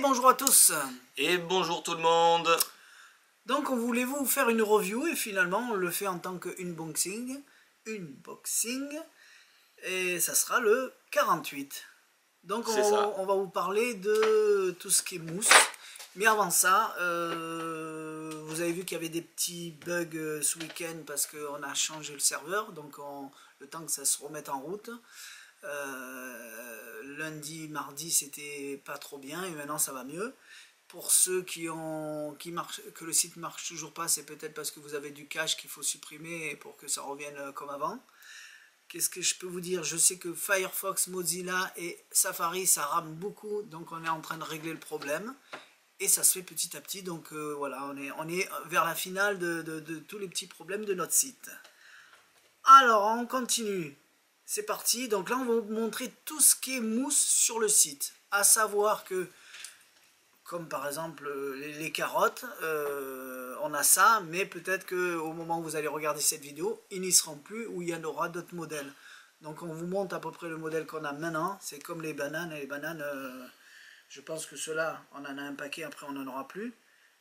bonjour à tous. Et bonjour tout le monde. Donc on voulait vous faire une review et finalement on le fait en tant qu'unboxing. Et ça sera le 48. Donc on va vous parler de tout ce qui est mousse. Mais avant ça, vous avez vu qu'il y avait des petits bugs ce week-end parce qu'on a changé le serveur. Donc le temps que ça se remette en route. Lundi, mardi c'était pas trop bien et maintenant ça va mieux. Pour ceux que le site marche toujours pas, c'est peut-être parce que vous avez du cache qu'il faut supprimer pour que ça revienne comme avant. Qu'est-ce que je peux vous dire? Je sais que Firefox, Mozilla et Safari ça rame beaucoup, donc on est en train de régler le problème et ça se fait petit à petit. Donc voilà, on est vers la finale de tous les petits problèmes de notre site. Alors on continue. C'est parti, donc là on va vous montrer tout ce qui est mousse sur le site. À savoir que, comme par exemple les carottes, on a ça, mais peut-être qu'au moment où vous allez regarder cette vidéo, ils n'y seront plus, ou il y en aura d'autres modèles. Donc on vous montre à peu près le modèle qu'on a maintenant. C'est comme les bananes, et les bananes, je pense que ceux-là, on en a un paquet, après on n'en aura plus.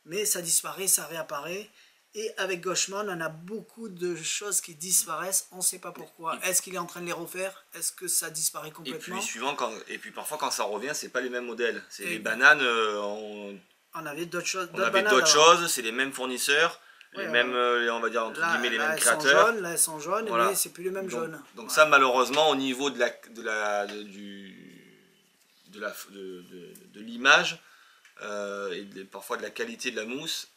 Mais ça disparaît, ça réapparaît. Et avec Goshman, on a beaucoup de choses qui disparaissent, on ne sait pas pourquoi. Est-ce qu'il est en train de les refaire? Est-ce que ça disparaît complètement? Et puis parfois quand ça revient, c'est pas les mêmes modèles. C'est les bananes, on avait d'autres choses. On avait d'autres choses, c'est les mêmes fournisseurs, les mêmes, on va dire entre guillemets, les mêmes créateurs. Là elles sont jaunes, voilà. Mais c'est plus les mêmes jaunes. Donc ouais. Ça malheureusement au niveau de l'image et parfois de la qualité de la mousse,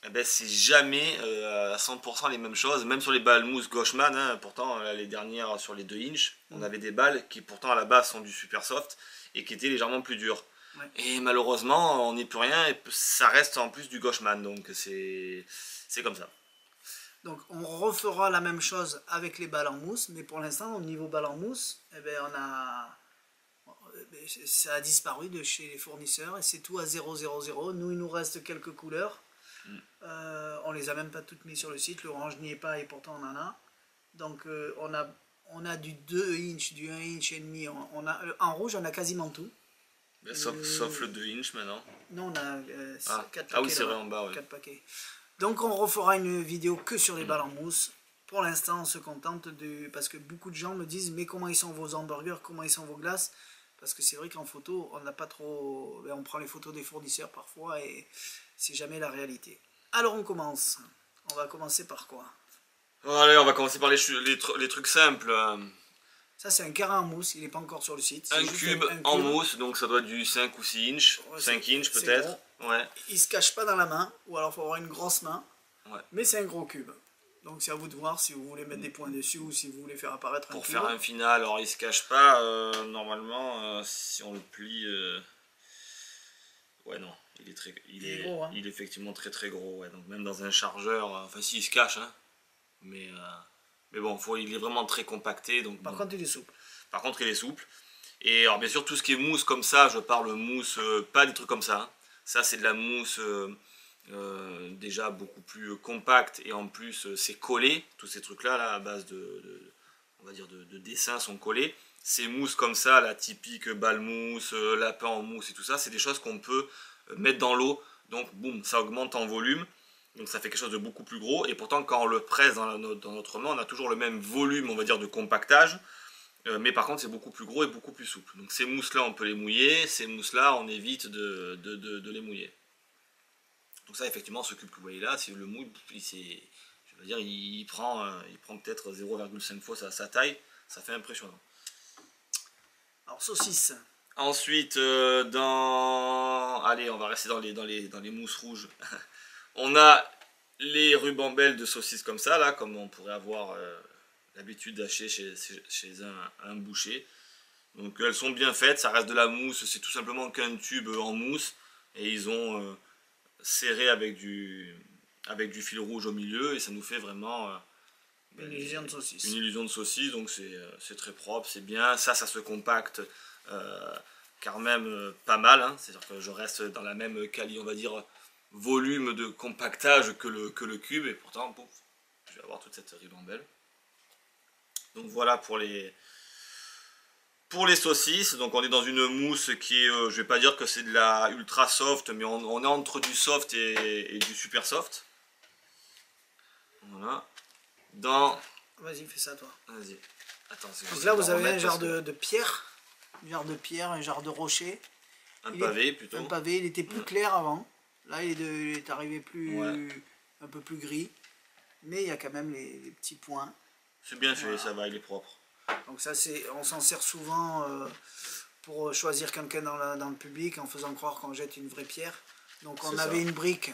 eh ben, c'est jamais à 100% les mêmes choses, même sur les balles mousse Goshman, hein, pourtant les dernières sur les 2 inch, on avait des balles qui pourtant à la base sont du super soft et qui étaient légèrement plus dures. Ouais. Et malheureusement on n'y peut rien et ça reste en plus du Goshman, donc c'est comme ça. Donc on refera la même chose avec les balles en mousse, mais pour l'instant au niveau balles en mousse, eh ben, ça a disparu de chez les fournisseurs et c'est tout à 000. Nous il nous reste quelques couleurs. On les a même pas toutes mises sur le site, l'orange n'y est pas et pourtant on en a. Donc on a du 2 inch, du 1 inch et demi, en rouge on a quasiment tout. Sauf le 2 inch maintenant. Non, on a 4 paquets. Ah oui, c'est vrai, en bas, ouais. 4 paquets. Donc on refera une vidéo que sur les balles en mousse. Pour l'instant on se contente parce que beaucoup de gens me disent mais comment ils sont vos hamburgers, comment ils sont vos glaces? Parce que c'est vrai qu'en photo on n'a pas trop, on prend les photos des fournisseurs parfois et c'est jamais la réalité. Alors on commence. On va commencer par quoi? Allez, on va commencer par les trucs simples. Ça c'est un carré en mousse, il n'est pas encore sur le site. Un cube en mousse, donc ça doit être du 5 ou 6 inch, ouais, 5 inch peut-être. Ouais. Il se cache pas dans la main, ou alors il faut avoir une grosse main. Ouais. Mais c'est un gros cube. Donc c'est à vous de voir si vous voulez mettre des points dessus ou si vous voulez faire apparaître un cube. Pour faire un final, alors il se cache pas, normalement si on le plie... Ouais non, il est gros, hein. Il est effectivement très gros, ouais. Donc même dans un chargeur, enfin si il se cache, hein. Mais bon, il est vraiment très compacté. Donc, Par contre il est souple. Par contre il est souple. Et alors bien sûr tout ce qui est mousse comme ça, je parle mousse, pas des trucs comme ça. Hein. Ça c'est de la mousse déjà beaucoup plus compacte et en plus c'est collé. Tous ces trucs là, à base on va dire de dessins sont collés. Ces mousses comme ça, la typique balle mousse, lapin en mousse et tout ça, c'est des choses qu'on peut mettre dans l'eau. Donc boum, ça augmente en volume. Donc ça fait quelque chose de beaucoup plus gros. Et pourtant quand on le presse dans notre main, on a toujours le même volume, on va dire, de compactage. Mais par contre c'est beaucoup plus gros et beaucoup plus souple. Donc ces mousses là on peut les mouiller, ces mousses là on évite de les mouiller. Donc ça effectivement ce cube que vous voyez là, c'est le mouille, je veux dire, il prend peut-être 0,5 fois sa taille, ça fait impressionnant. Alors saucisse. Ensuite allez on va rester dans les mousses rouges. On a les rubambelles de saucisses comme ça là, comme on pourrait avoir l'habitude d'acheter chez un boucher. Donc elles sont bien faites, ça reste de la mousse, c'est tout simplement qu'un tube en mousse et ils ont serré avec du fil rouge au milieu et ça nous fait vraiment une illusion de saucisse. Une illusion de saucisse, donc c'est très propre, c'est bien. Ça se compacte quand même pas mal, hein. C'est-à-dire que je reste dans la même on va dire, volume de compactage que le cube et pourtant pouf, je vais avoir toute cette ribambelle. Donc voilà pour les Pour les saucisses, donc on est dans une mousse qui est, je vais pas dire que c'est de la ultra soft, mais on est entre du soft et du super soft. Voilà. Vas-y, fais ça toi. Vas-y. Attends, donc là vous avez un genre de pierre, un genre de rocher. Un pavé plutôt. Un pavé, il était plus clair avant. Là il est arrivé un peu plus gris. Mais il y a quand même les petits points. C'est bien fait, ça va, il est propre. Donc ça on s'en sert souvent pour choisir quelqu'un dans le public en faisant croire qu'on jette une vraie pierre. Donc on avait une brique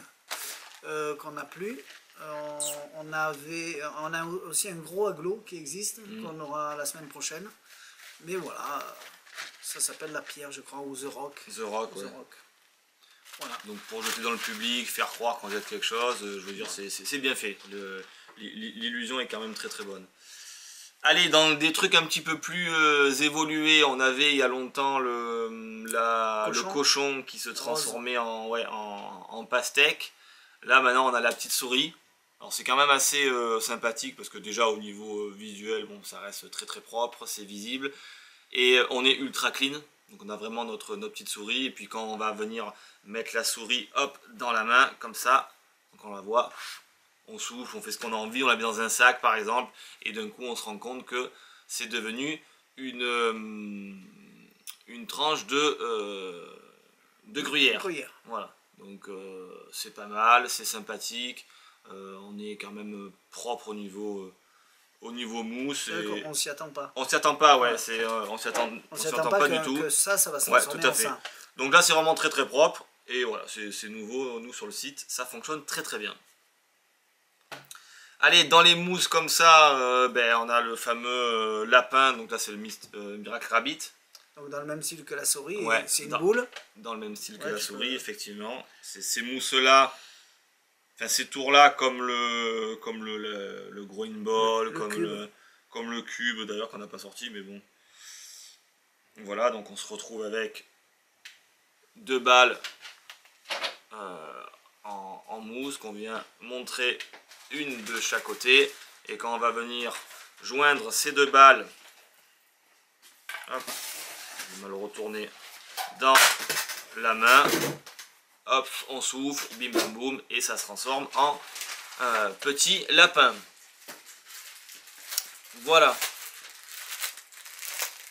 qu'on n'a plus. On a aussi un gros aglo qui existe, qu'on aura la semaine prochaine. Mais voilà, ça s'appelle la pierre, je crois, ou The Rock. The Rock, ouais. Voilà. Donc pour jeter dans le public, faire croire qu'on jette quelque chose, je veux dire, c'est bien fait. L'illusion est quand même très très bonne. Allez, dans des trucs un petit peu plus évolués, on avait il y a longtemps le cochon qui se transformait en pastèque. Là maintenant on a la petite souris. Alors c'est quand même assez sympathique parce que déjà au niveau visuel, bon, ça reste très très propre, c'est visible. Et on est ultra clean. Donc on a vraiment notre petite souris. Et puis quand on va venir mettre la souris, hop, dans la main, comme ça, donc on la voit. On souffle, on fait ce qu'on a envie, on la met dans un sac par exemple, et d'un coup on se rend compte que c'est devenu une tranche de gruyère. Voilà, donc c'est pas mal, c'est sympathique, on est quand même propre au niveau mousse. Et on s'y attend pas. On s'y attend pas, ouais, on s'y attend pas du tout. Que ça va se transformer en ça. Donc là c'est vraiment très très propre, et voilà, c'est nouveau, nous sur le site, ça fonctionne très très bien. Allez, dans les mousses comme ça, on a le fameux lapin, donc là c'est le Miracle Rabbit. Donc dans le même style que la souris, c'est une boule. Dans le même style que la souris, effectivement. Ces mousses-là, enfin ces tours-là, comme le Growing Ball, comme le cube d'ailleurs qu'on n'a pas sorti, mais bon. Voilà, donc on se retrouve avec 2 balles en mousse qu'on vient montrer, une de chaque côté, et quand on va venir joindre ces 2 balles, hop, on va le retourner dans la main, hop, on souffle, bim bam boum, et ça se transforme en petit lapin. Voilà.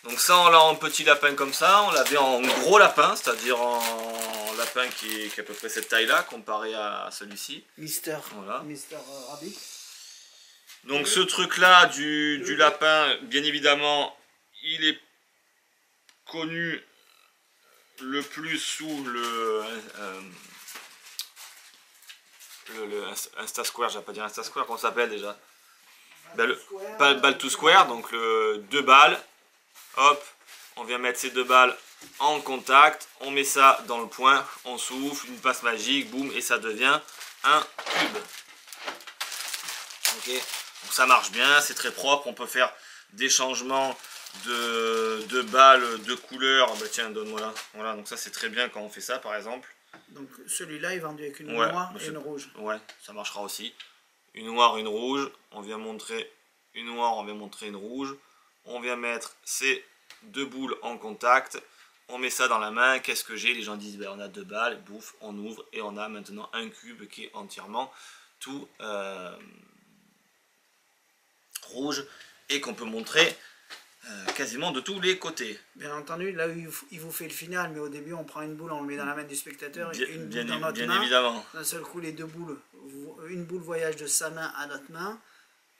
Donc ça on l'a en petit lapin comme ça, on l'avait en gros lapin, c'est-à-dire en lapin qui est à peu près cette taille-là, comparé à celui-ci. Mister Rabbit. Donc ce truc-là du lapin, bien évidemment, il est connu le plus sous le Insta Square, j'allais pas dire Insta Square, comment ça s'appelle déjà? Ball to Square, donc le 2 balles. Hop, on vient mettre ces 2 balles en contact, on met ça dans le point, on souffle, une passe magique, boum, et ça devient un cube. Ok, donc ça marche bien, c'est très propre, on peut faire des changements de balles, de couleurs. Bah tiens, donne-moi là. Voilà, donc ça c'est très bien quand on fait ça par exemple. Donc celui-là est vendu avec une noire et une rouge. Ouais, ça marchera aussi. Une noire, une rouge, on vient montrer une noire, on vient montrer une rouge. On vient mettre ces 2 boules en contact, on met ça dans la main, qu'est-ce que j'ai? Les gens disent, on a 2 balles, bouffe, on ouvre, et on a maintenant un cube qui est entièrement tout rouge, et qu'on peut montrer quasiment de tous les côtés. Bien entendu, là il vous fait le final, mais au début on prend une boule, on le met dans la main du spectateur, et une boule dans notre main. Évidemment. D'un seul coup les 2 boules, une boule voyage de sa main à notre main.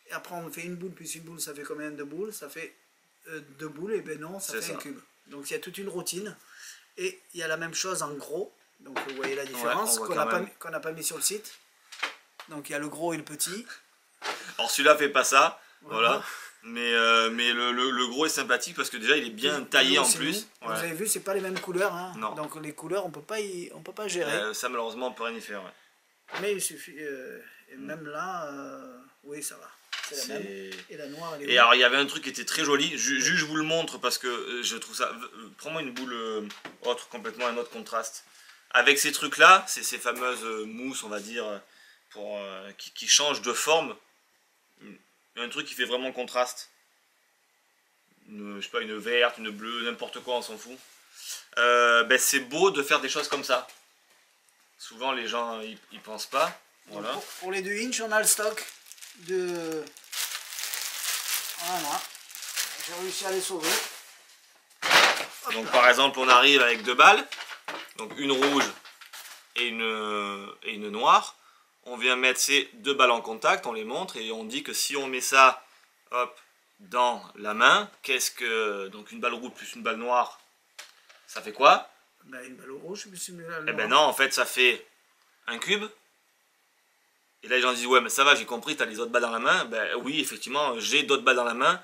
Et après on fait une boule plus une boule, ça fait combien de boules? Ça fait 2 boules, et ben non, ça fait un cube. Donc il y a toute une routine. Et il y a la même chose en gros. Donc vous voyez la différence qu'on n'a pas mis sur le site. Donc il y a le gros et le petit. Alors celui-là fait pas ça, voilà. Mais le gros est sympathique parce que déjà il est bien taillé en plus. Vous avez vu, c'est pas les mêmes couleurs. Hein. Non. Donc les couleurs on peut pas gérer. Ça malheureusement on peut rien y faire. Ouais. Mais il suffit. Et même là, oui ça va. C'est la même. Et la noire, elle est. Et alors il y avait un truc qui était très joli, je vous le montre parce que je trouve ça. Prends-moi une boule autre, complètement un autre contraste. Avec ces trucs là, c'est ces fameuses mousses, on va dire, qui changent de forme. Un truc qui fait vraiment contraste. je sais pas, une verte, une bleue, n'importe quoi, on s'en fout. Ben, c'est beau de faire des choses comme ça. Souvent les gens ils pensent pas. Voilà. Pour les 2 inches, on a le stock de... Voilà. J'ai réussi à les sauver. Donc par exemple on arrive avec 2 balles, donc une rouge et une noire. On vient mettre ces 2 balles en contact, on les montre et on dit que si on met ça, hop, dans la main, qu'est-ce que... Donc une balle rouge plus une balle noire, ça fait quoi? Ben, une balle rouge plus une balle noire. Eh ben non, en fait ça fait un cube. Et là les gens disent ouais mais ça va, j'ai compris, t'as les autres balles dans la main. Ben oui, effectivement, j'ai d'autres balles dans la main,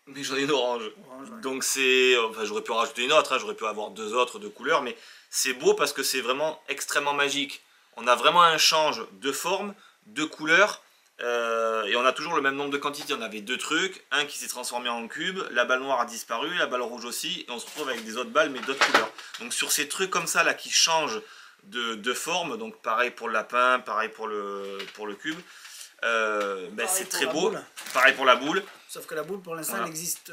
mais j'en ai une orange. Ouais. Donc c'est... Enfin j'aurais pu en rajouter une autre, hein, j'aurais pu avoir 2 autres de couleurs, mais c'est beau parce que c'est vraiment extrêmement magique. On a vraiment un change de forme, de couleur, et on a toujours le même nombre de quantités. On avait 2 trucs, un qui s'est transformé en cube, la balle noire a disparu, la balle rouge aussi, et on se retrouve avec des autres balles mais d'autres couleurs. Donc sur ces trucs comme ça là qui changent de forme, donc pareil pour le lapin, pareil pour le cube, ben c'est très beau. Pareil pour la boule. Sauf que la boule pour l'instant Voilà. elle n'existe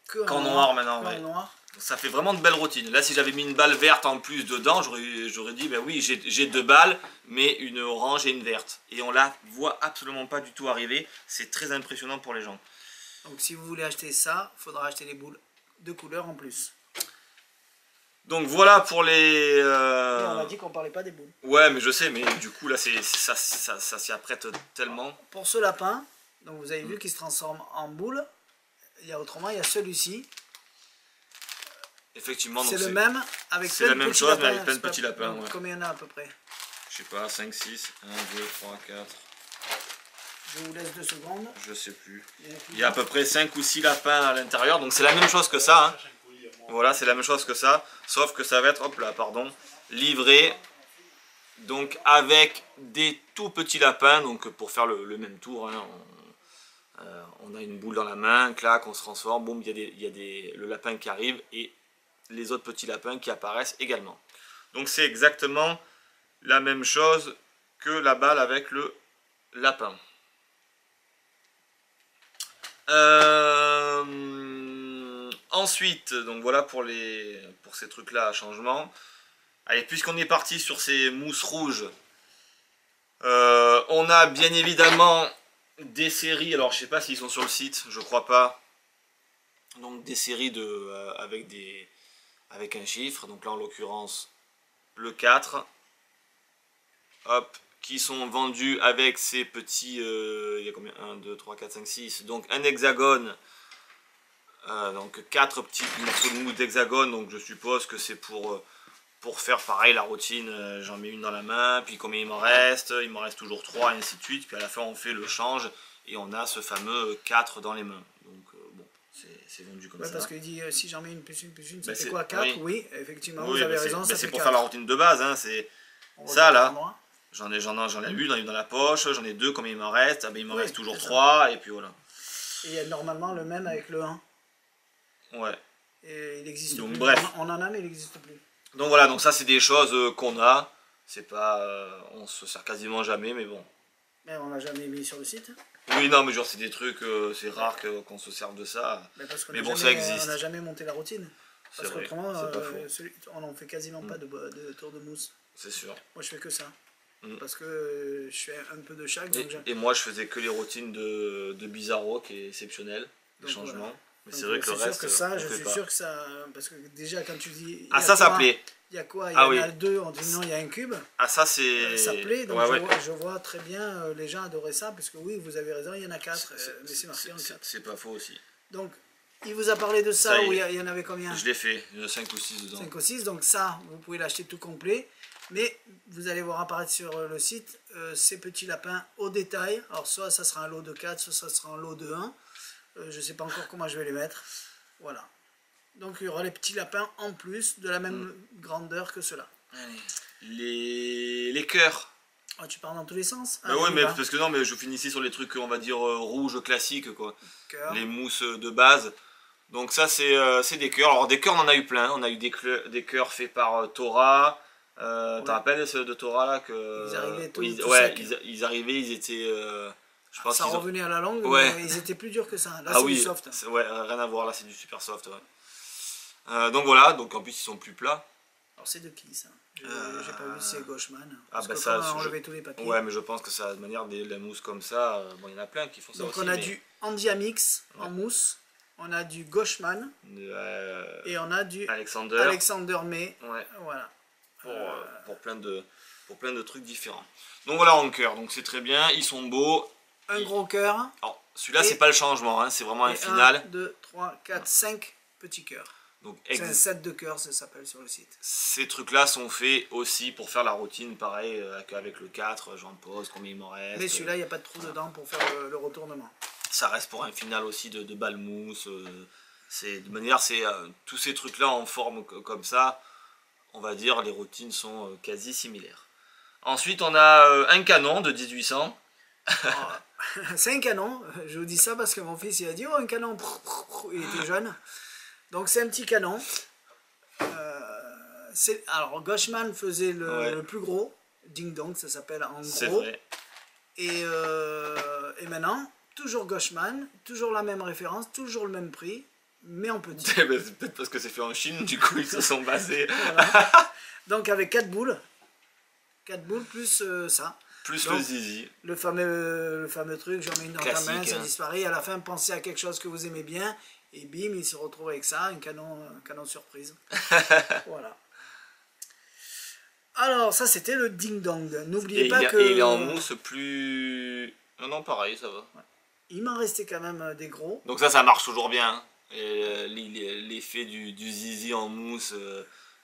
que qu'en noir maintenant. En noir. Ça fait vraiment de belles routines. Là, si j'avais mis une balle verte en plus dedans, j'aurais dit, ben oui, j'ai 2 balles, mais une orange et une verte. Et on la voit absolument pas du tout arriver. C'est très impressionnant pour les gens. Donc si vous voulez acheter ça, il faudra acheter les boules de couleur en plus. Donc voilà pour les... Et on a dit qu'on parlait pas des boules. Ouais, mais je sais, mais du coup, là, ça s'y apprête tellement. Pour ce lapin, donc vous avez vu qu'il se transforme en boule. Autrement, il y a celui-ci. Effectivement, c'est le même avec c'est la même chose, mais avec plein de petits lapins. Ouais. Combien il y en a à peu près? Je sais pas, 5, 6, 1, 2, 3, 4. Je vous laisse 2 secondes. Je sais plus. Il y a à peu près 5 ou 6 lapins à l'intérieur, donc c'est la même chose que ça. Hein. Voilà, c'est la même chose que ça, sauf que ça va être, hop là, pardon, livré, donc avec des tout petits lapins, donc pour faire le même tour, hein, on a une boule dans la main, clac, on se transforme, boum, il y a le lapin qui arrive et les autres petits lapins qui apparaissent également. Donc c'est exactement la même chose que la balle avec le lapin. Ensuite, donc voilà pour ces trucs là à changement. Allez, puisqu'on est parti sur ces mousses rouges, on a bien évidemment des séries, alors je sais pas s'ils sont sur le site, je crois pas. Donc des séries avec un chiffre, donc là en l'occurrence le 4. Hop, qui sont vendus avec ces petits, il y a combien, 1, 2, 3, 4, 5, 6, donc un hexagone, donc 4 petits morceaux de mousse d'hexagone, donc je suppose que c'est pour faire pareil la routine, j'en mets une dans la main, puis combien il m'en reste toujours 3, et ainsi de suite, puis à la fin on fait le change, et on a ce fameux 4 dans les mains, donc bon, c'est vendu comme ça. Parce qu'il dit, si j'en mets une plus une, ça Ben fait quoi, 4? Oui, effectivement, oui, vous avez raison, ça fait c'est pour 4. faire la routine de base, hein, c'est ça là. J'en ai une dans la poche, j'en ai 2, combien il m'en reste? Ah ben il m'en reste toujours 3, et puis voilà. Et il y a normalement le même avec le 1. Ouais. Et il existe donc, plus. Bref. On en a, mais il n'existe plus. Donc voilà, donc ça c'est des choses qu'on a. C'est pas... on se sert quasiment jamais, mais bon. Mais on l'a jamais mis sur le site. Oui, non, mais genre c'est des trucs, c'est rare qu'on se serve de ça. Mais bon, ça existe. On n'a jamais monté la routine. Parce qu'autrement, on n'en fait quasiment pas de tour de mousse. C'est sûr. Moi je fais que ça. Parce que je fais un peu de chaque. Et moi je faisais que les routines de Bizarro qui est exceptionnel, les changements. Voilà. Mais c'est vrai que le reste. Je suis sûr que ça. Parce que déjà quand tu dis. Ah, ça plaît. Il y a quoi? Il y en a 2, on dit non, il y a un cube. Ah, ça c'est. Ça plaît, donc ouais, je vois très bien les gens adorer ça, parce que oui, vous avez raison, il y en a 4, mais c'est marqué en 4. C'est pas faux aussi. Donc, il vous a parlé de ça, où il y en avait combien? Je l'ai fait, il y en a 5 ou 6 dedans. 5 ou 6, donc ça, vous pouvez l'acheter tout complet. Mais vous allez voir apparaître sur le site ces petits lapins au détail. Alors, soit ça sera un lot de 4, soit ça sera un lot de 1. Je ne sais pas encore comment je vais les mettre. Voilà. Donc, il y aura les petits lapins en plus, de la même grandeur que ceux-là. Les cœurs. Oh, tu parles dans tous les sens? Bah oui, mais parce que non, mais je finissais sur les trucs, on va dire, rouges classiques, quoi. Les mousses de base. Donc ça, c'est des cœurs. Alors des cœurs, on en a eu plein. On a eu des cœurs faits par Torah. T'en rappelles ceux de Torah là que... Ils arrivaient ils arrivaient, ils étaient... Je pense Ça qu'ils ont... revenait à la langue, Ouais. mais ils étaient plus durs que ça. Là, Ah c'est oui, du soft. ouais, rien à voir, là c'est du super soft. Ouais. Donc voilà, donc en plus ils sont plus plats. Alors, c'est de qui ça? J'ai pas vu, c'est Gauchman. Ah Parce bah que ça, comme on a enlevé tous les papiers. ouais, mais je pense que ça, de manière de la mousse comme ça, bon, il y en a plein qui font ça Donc aussi. on a mais... du Andiamix en mousse, on a du Gauchman et on a du Alexander May. Ouais. Voilà. Pour plein de trucs différents. Donc voilà en cœur, donc c'est très bien, ils sont beaux. Un gros cœur. Alors celui-là c'est pas le changement, hein, c'est vraiment un Et final. 1, 2, 3, 4, 5 petits cœurs. Donc c'est un set de cœurs, ça s'appelle sur le site. Ces trucs-là sont faits aussi pour faire la routine, pareil qu'avec le 4, j'en pose, combien il m'en reste. Mais celui-là, il n'y a pas de trou dedans pour faire le retournement. Ça reste pour un final aussi de balmousse. De manière, tous ces trucs-là en forme comme ça, on va dire, les routines sont quasi similaires. Ensuite, on a un canon de 1800. C'est un canon, je vous dis ça parce que mon fils il a dit oh un canon, il était jeune. Donc c'est un petit canon. Alors Gauchman faisait le plus gros, Ding Dong ça s'appelle en gros. C'est vrai. Et maintenant, toujours Gauchman, toujours la même référence, toujours le même prix, mais en petit. C'est peut-être parce que c'est fait en Chine, du coup ils se sont basés. Voilà. Donc avec 4 boules. 4 boules plus ça. Plus donc, le zizi. Le fameux truc, j'en mets une dans ta main, ça hein. disparaît. À la fin, pensez à quelque chose que vous aimez bien. Et bim, il se retrouve avec ça, un canon surprise. Voilà. Alors, ça c'était le Ding Dong. N'oubliez pas que... il est en mousse plus... Non, pareil, ça va. Ouais. Il m'en restait quand même des gros. Donc ça marche toujours bien. L'effet du zizi en mousse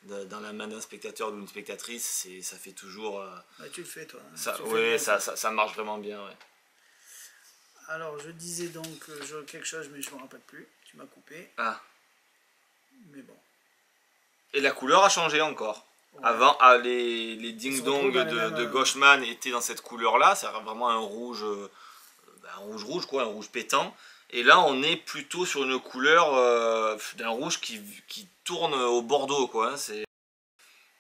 dans la main d'un spectateur ou d'une spectatrice, ça fait toujours... Bah, tu le fais toi. Oui, ça marche vraiment bien, ouais. Alors, je disais donc quelque chose, mais je ne me rappelle plus. Tu m'as coupé. Ah. Mais bon. Et la couleur a changé encore. Ouais. Avant, les ding-dong de Gauchman étaient dans cette couleur-là. C'est vraiment un rouge quoi, un rouge pétant. Et là, on est plutôt sur une couleur d'un rouge qui tourne au bordeaux, quoi.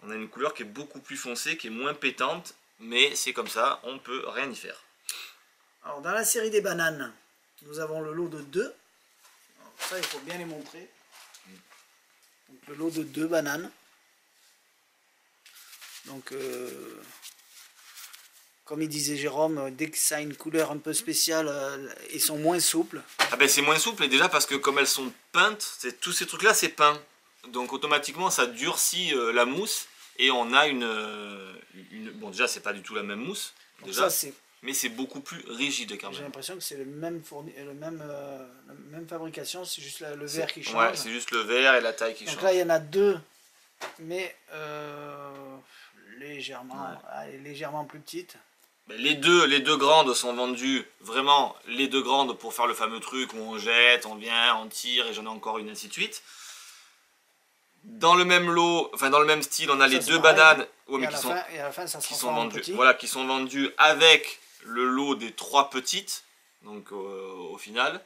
On a une couleur qui est beaucoup plus foncée, qui est moins pétante, mais c'est comme ça, on peut rien y faire. Alors, dans la série des bananes, nous avons le lot de 2. Alors, ça, il faut bien les montrer. Donc, le lot de 2 bananes. Donc, comme il disait Jérôme, dès que ça a une couleur un peu spéciale, ils sont moins souples. Ah ben c'est moins souple, et déjà parce que comme elles sont peintes, tous ces trucs-là, c'est peint. Donc automatiquement, ça durcit la mousse, et on a bon, déjà, c'est pas du tout la même mousse, déjà, mais c'est beaucoup plus rigide quand même. J'ai l'impression que c'est la même fabrication, c'est juste le verre qui change. Ouais, c'est juste le verre et la taille qui change. Donc là, il y en a 2, mais légèrement plus petites. Les deux grandes sont vendues, vraiment les 2 grandes pour faire le fameux truc où on jette, on vient, on tire et j'en ai encore une, ainsi de suite. Dans le même lot, enfin dans le même style, on a les 2 bananes qui sont vendues avec le lot des 3 petites, donc au final.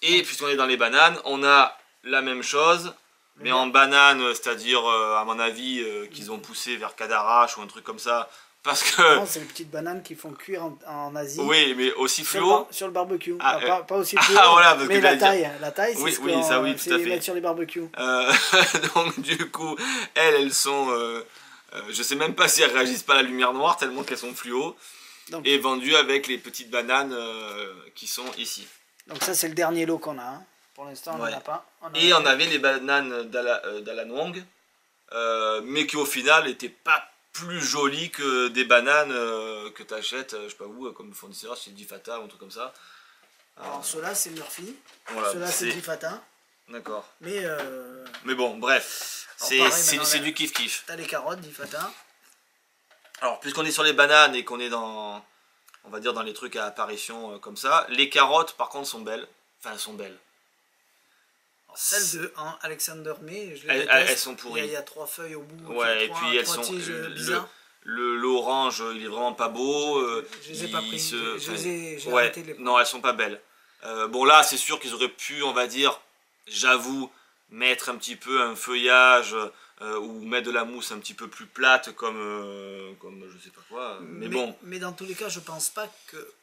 Et puisqu'on est dans les bananes, on a la même chose, mais en banane, c'est-à-dire à mon avis qu'ils ont poussé vers Cadarache ou un truc comme ça. Parce que... Non, c'est les petites bananes qui font cuire en Asie. Oui, mais aussi fluo. Sur le barbecue. Ah, pas aussi fluo, voilà, mais la taille, c'est oui, ce oui, ça, oui, tout à fait. Fait. Mettre sur les barbecues. Donc du coup, elles sont... je sais même pas si elles réagissent pas à la lumière noire, tellement qu'elles sont fluo. Donc, et vendues avec les petites bananes qui sont ici. Donc ça, c'est le dernier lot qu'on a. Hein. Pour l'instant, on n'en a pas. On avait les bananes d'Alan Wong, mais qui au final n'étaient pas plus jolies que des bananes que tu achètes, je sais pas où, comme fournisseur, chez Difata ou un truc comme ça. Alors ceux-là, c'est Murphy. Voilà, ceux-là, c'est Difata. D'accord. Mais bon, bref, c'est du kiff-kiff. T'as les carottes, Difata. Alors, puisqu'on est sur les bananes et qu'on est on va dire dans les trucs à apparition comme ça, les carottes, par contre, sont belles. Enfin, elles sont belles. Celles de Alexander May, elles sont pourries. Il y a 3 feuilles au bout. Ouais, et puis elles sont. L'orange, il est vraiment pas beau. Je les ai pas pris. J'ai arrêté de les prendre. Non, elles sont pas belles. Bon, là, c'est sûr qu'ils auraient pu, on va dire, j'avoue, mettre un petit peu un feuillage ou mettre de la mousse un petit peu plus plate comme je sais pas quoi. Mais bon. Mais dans tous les cas, je pense pas que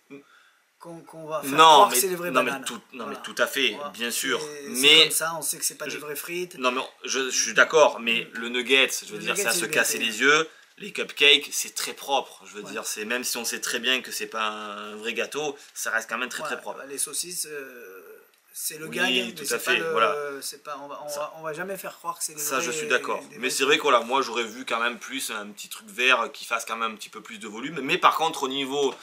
qu'on va faire Non, croire que mais, c'est des vraies non, bananes. mais Voilà. tout à fait, Voilà. bien sûr. C'est Mais comme ça, on sait que c'est pas des vraies frites. non, mais je suis d'accord, mais le nugget, je veux Le dire, nugget, c'est à c'est se gâté, casser ouais. les yeux. Les cupcakes, c'est très propre. Je veux Ouais. dire, c'est même si on sait très bien que c'est pas un vrai gâteau, ça reste quand même très très Ouais, propre. bah, les saucisses, c'est le Oui, gag, mais tout à c'est pas fait, voilà. c'est pas, Ça, on va jamais faire croire que c'est ça, je suis d'accord. des Mais vrais c'est vrai trucs. que voilà, moi j'aurais vu quand même plus un petit truc vert qui fasse quand même un petit peu plus de volume. Mais par contre, au niveau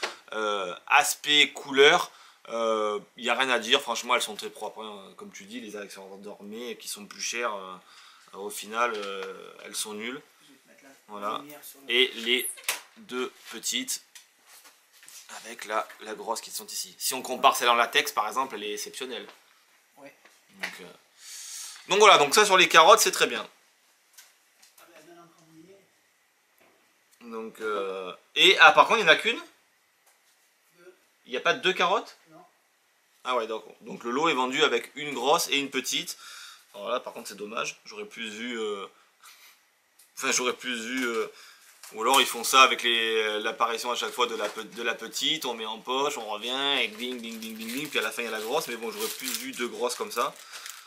aspect, couleur, il n'y a rien à dire. Franchement, elles sont très propres, hein. Comme tu dis, les Alexandre Dormé qui sont plus chères, au final, elles sont nulles. Je vais te mettre la Voilà. lumière sur le- Et les deux petites avec la grosse qui sont ici. Si on compare celle en latex, par exemple, elle est exceptionnelle. Ouais. Donc voilà, donc ça sur les carottes, c'est très bien. Ah, ben, elle donne un praliné. Donc, et par contre, il n'y en a qu'une. Deux. Il n'y a pas de deux carottes. Non. Ah ouais, donc le lot est vendu avec une grosse et une petite. Alors là, par contre, c'est dommage. J'aurais plus vu... Enfin, j'aurais plus vu... ou alors, ils font ça avec l'apparition à chaque fois de la petite. On met en poche, on revient, et ding, ding, ding, ding, ding. Puis à la fin, il y a la grosse. Mais bon, j'aurais plus vu deux grosses comme ça.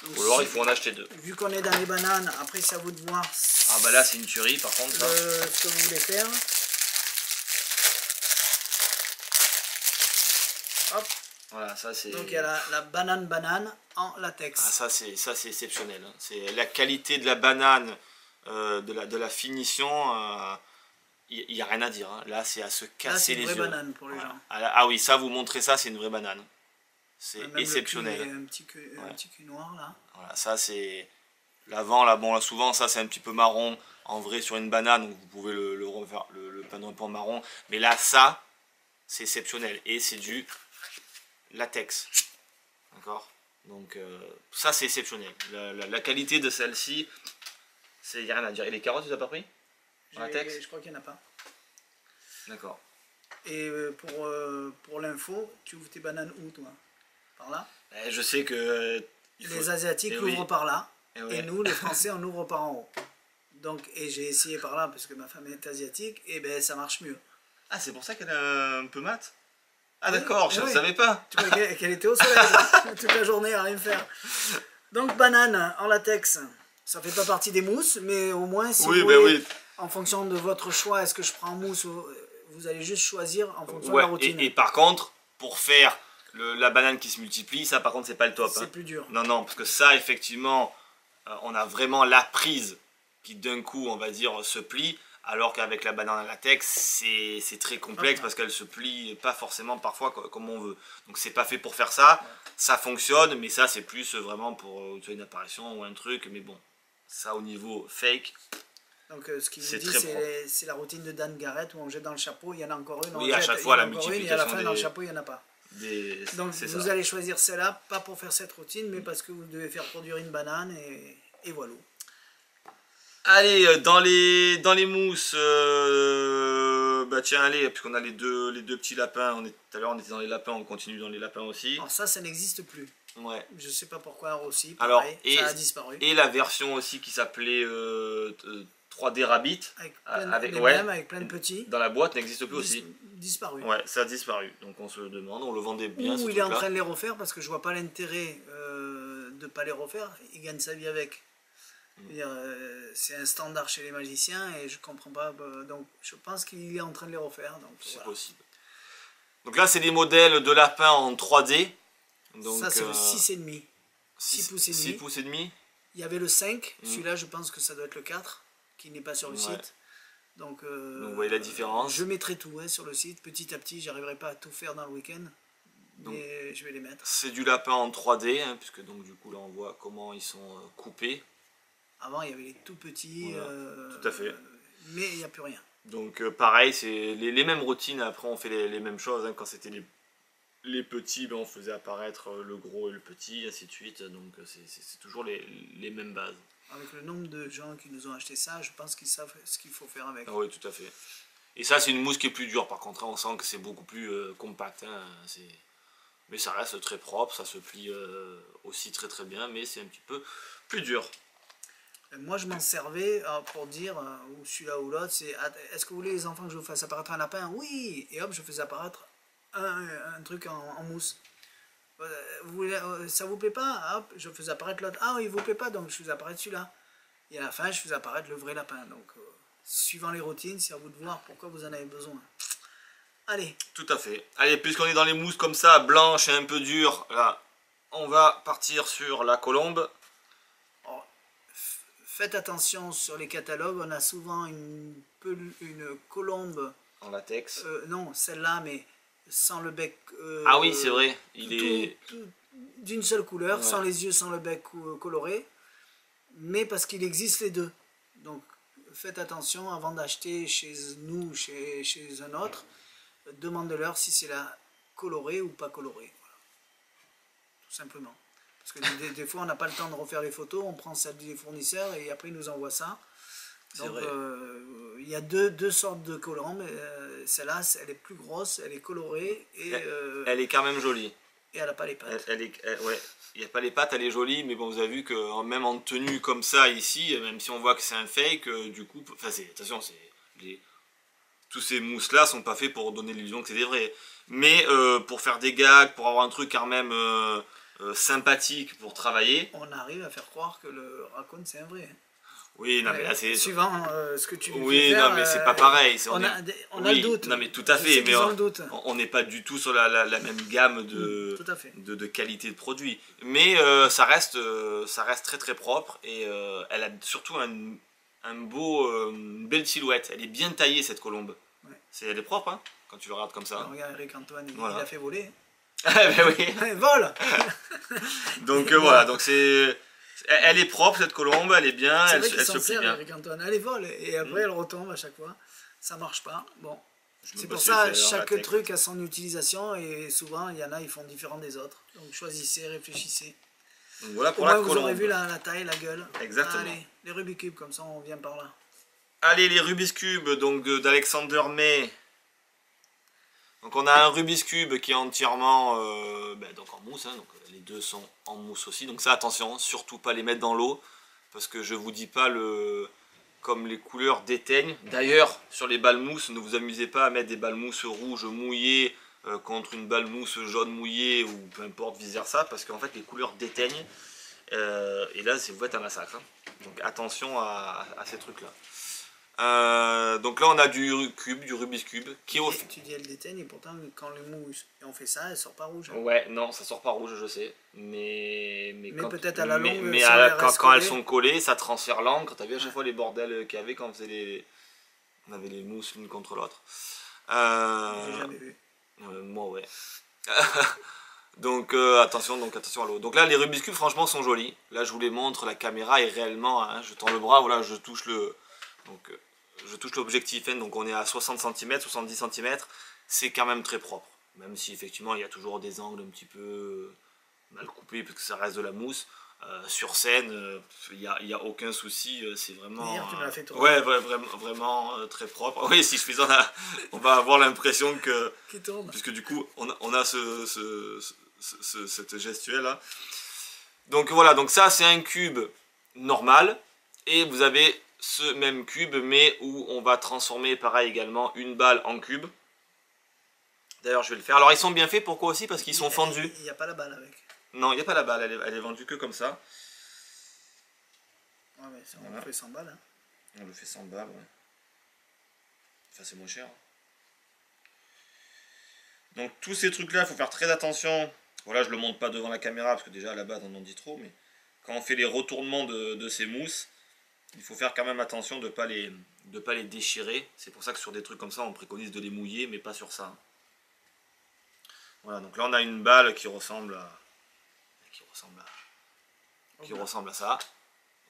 Donc, Ou alors, il faut en acheter deux. vu qu'on est dans les bananes, après c'est à vous de voir Ah bah là, c'est une tuerie, par contre, ça. ce que vous voulez faire. Hop. Voilà, ça c'est... Donc il y a la banane en latex. Ah, ça c'est exceptionnel, hein. C'est la qualité de la banane, de la finition, il n'y a rien à dire, hein. Là c'est à se Là casser c'est une les vraie yeux. banane pour les Voilà. gens. Ah oui, ça vous montrez ça, c'est une vraie banane. C'est Même exceptionnel. Le cul, un petit cul noir là. Voilà, ça c'est... L'avant, là, bon, là souvent ça c'est un petit peu marron, en vrai sur une banane, donc vous pouvez le refaire, le peindre un peu en marron. Mais là, ça, c'est exceptionnel. Et c'est du latex. D'accord. Donc ça c'est exceptionnel. La qualité de celle-ci, il n'y a rien à dire. Et les carottes, tu n'as pas pris en latex? Je crois qu'il n'y en a pas. D'accord. Et pour l'info, tu ouvres tes bananes où toi? Par là? Je sais que... Les Asiatiques oui. l'ouvrent par là. Ouais. Et nous, les Français, on ouvre par en haut. Donc, et j'ai essayé par là parce que ma femme est asiatique, et ben ça marche mieux. Ah, c'est pour ça qu'elle est un peu mate. Ah Oui, d'accord, je ne oui. savais pas. Tu vois qu'elle était au soleil toute la journée à rien faire. Donc banane en latex, ça fait pas partie des mousses, mais au moins si Oui, vous ben voulez, oui. en fonction de votre choix, est-ce que je prends mousse ou vous allez juste choisir en fonction de Ouais, la routine. et par contre, pour faire la banane qui se multiplie, ça par contre c'est pas le top. C'est hein. plus dur. Non, parce que ça effectivement, on a vraiment la prise qui d'un coup, on va dire, se plie, alors qu'avec la banane à latex, c'est très complexe parce qu'elle se plie pas forcément parfois comme on veut. Donc c'est pas fait pour faire ça, ça fonctionne, mais ça c'est plus vraiment pour une apparition ou un truc, mais bon, ça au niveau fake. Donc ce qu'il vous C'est dit, très propre. c'est la routine de Dan Garrett où on jette dans le chapeau, il y en a encore une, on Oui, à jette, chaque il y fois, en a la encore une, et à la fin multiplication dans le des- chapeau, il n'y en a pas. Donc C'est vous ça. allez choisir celle-là, pas pour faire cette routine, mais parce que vous devez faire produire une banane, et voilà. Allez, dans les mousses, bah tiens, allez, puisqu'on a les deux petits lapins, tout à l'heure on était dans les lapins, on continue dans les lapins aussi. Alors ça n'existe plus. Ouais. Je sais pas pourquoi aussi, Alors, pareil, ça a disparu. et la version aussi qui s'appelait 3D Rabbit, Avec ouais, avec plein de petits, dans la boîte n'existe plus aussi. disparu. Ouais, ça a disparu. Donc on se demande, on le vendait bien ce Ou il est en truc-là. train de les refaire parce que je vois pas l'intérêt de pas les refaire. Il gagne sa vie avec. C'est un standard chez les magiciens et je comprends pas. Donc je pense qu'il est en train de les refaire. Donc C'est voilà. possible. Donc là, c'est des modèles de lapins en 3D. Donc, Ça c'est le 6,5. 6 pouces et demi. 6 pouces et demi. Il y avait le 5. Celui-là je pense que ça doit être le 4 qui n'est pas sur le site. Donc vous voyez la différence. je mettrai tout sur le site. Petit à petit, j'arriverai pas à tout faire dans le week-end. Mais je vais les mettre. C'est du lapin en 3D, hein, puisque donc du coup là on voit comment ils sont coupés. Avant il y avait les tout petits. Voilà, tout à fait. Mais il n'y a plus rien. Donc pareil, c'est les mêmes routines, après on fait les mêmes choses, hein. Quand c'était les petits, ben, on faisait apparaître le gros et le petit, ainsi de suite, donc c'est toujours les mêmes bases. Avec le nombre de gens qui nous ont acheté ça, je pense qu'ils savent ce qu'il faut faire avec. Ah oui, tout à fait. Et ça c'est une mousse qui est plus dure, par contre, hein, on sent que c'est beaucoup plus compact, hein, mais ça reste très propre, ça se plie aussi très très bien, mais c'est un petit peu plus dur. Moi je m'en servais pour dire, ou celui-là ou l'autre, c'est est-ce que vous voulez les enfants que je vous fasse apparaître un lapin? Oui. Et hop, je faisais apparaître un truc en mousse. Ça vous plaît pas? Hop, je fais apparaître l'autre. Ah, il vous plaît pas, donc je fais apparaître celui-là. Et à la fin, je fais apparaître le vrai lapin. Donc, suivant les routines, c'est à vous de voir pourquoi vous en avez besoin. Allez. Tout à fait. Allez, puisqu'on est dans les mousses comme ça, blanches et un peu dures, là, on va partir sur la colombe. Oh, faites attention sur les catalogues, on a souvent une colombe. En latex. Non, celle-là, mais sans le bec. Ah oui, c'est vrai. Il est d'une seule couleur, ouais. sans les yeux, sans le bec coloré. Mais parce qu'il existe les deux. Donc, faites attention avant d'acheter chez nous, chez un autre. Demandez-leur si c'est la colorée ou pas colorée. Voilà. Tout simplement. Parce que des fois, on n'a pas le temps de refaire les photos, on prend celle des fournisseurs et après, ils nous envoient ça. Donc, il y a deux sortes de colombes. Celle-là, elle est plus grosse, elle est colorée. Et, elle est quand même jolie. Et elle n'a pas les pattes. Ouais. Il n'y a pas les pattes, elle est jolie, mais bon, vous avez vu que même en tenue comme ça ici, même si on voit que c'est un fake, du coup, enfin, attention, tous ces mousses-là sont pas faits pour donner l'illusion que c'est des vrais. Mais pour faire des gags, pour avoir un truc quand même sympathique pour travailler. On arrive à faire croire que le raccoon c'est un vrai. Oui, non mais là c'est... Suivant ce que tu lui oui, fais faire, non mais c'est pas pareil. On a le doute. Non mais tout à fait, mais on n'est pas du tout sur la même gamme de qualité de produit. Mais ça reste très très propre et elle a surtout une belle silhouette. Elle est bien taillée cette colombe. Ouais. Elle est propre hein, quand tu le regardes comme ça. Alors, regarde Eric Antoine, voilà. Il a fait voler. Ah ben oui. Vole. Donc voilà, donc c'est... Elle est propre cette colombe, elle est bien, elle se plie bien. Eric Antoine. Elle vole et après elle retombe à chaque fois. Ça marche pas. Bon. C'est pour ça chaque truc a son utilisation et souvent il y en a ils font différent des autres. Donc choisissez, réfléchissez. Donc voilà pour la colombe. Vous aurez vu la taille, la gueule. Exactement. Allez, les Rubik's Cube comme ça on vient par là. Allez les Rubik's Cube donc d'Alexander May. Donc on a un Rubik's Cube qui est entièrement donc en mousse, hein, donc les deux sont en mousse aussi, donc ça attention, surtout pas les mettre dans l'eau, parce que je vous dis pas comme les couleurs déteignent. D'ailleurs sur les balles mousse, ne vous amusez pas à mettre des balles mousse rouges mouillées contre une balle mousse jaune mouillée ou peu importe vice versa, parce qu'en fait les couleurs déteignent, et là vous faites un massacre, hein. Donc attention à ces trucs là. Donc là on a du Rubik's Cube qui est tu dis elle déteigne et pourtant quand les mousse et on fait ça elle sort pas rouge hein. Ouais non ça sort pas rouge je sais mais peut-être à la longue mais quand elles sont collées ça transfère l'encre. T'as vu à chaque fois les bordels qu'il y avait quand on faisait on avait les mousses l'une contre l'autre. J'ai jamais vu. Moi ouais. Donc attention à l'eau. Donc là les Rubik's Cube franchement sont jolis. Là je vous les montre, la caméra est réellement hein, je tends le bras, voilà je touche je touche l'objectif, donc on est à 60 cm, 70 cm, c'est quand même très propre. Même si effectivement il y a toujours des angles un petit peu mal coupés parce que ça reste de la mousse. Sur scène, il n'y a aucun souci, c'est vraiment... Hier, tu me l'as fait, toi. Ouais, vraiment très propre. Oui, si je fais ça, on va avoir l'impression que... Qui tourne. Puisque du coup, on a cette gestuelle là. Donc voilà, donc ça c'est un cube normal, et vous avez ce même cube mais où on va transformer pareil également une balle en cube. D'ailleurs je vais le faire. Alors ils sont bien faits, pourquoi aussi? Parce qu'ils sont fendus. Il n'y a pas la balle avec. Non, il n'y a pas la balle, elle est vendue que comme ça. Ouais mais on le fait 100 balles. Hein. On le fait 100 balles, ouais. Enfin c'est moins cher. Donc tous ces trucs là, il faut faire très attention. Voilà, je le monte pas devant la caméra parce que déjà à la base on en dit trop, mais quand on fait les retournements de ces mousses, il faut faire quand même attention de pas les déchirer. C'est pour ça que sur des trucs comme ça, on préconise de les mouiller, mais pas sur ça. Voilà, donc là on a une balle qui ressemble à ça.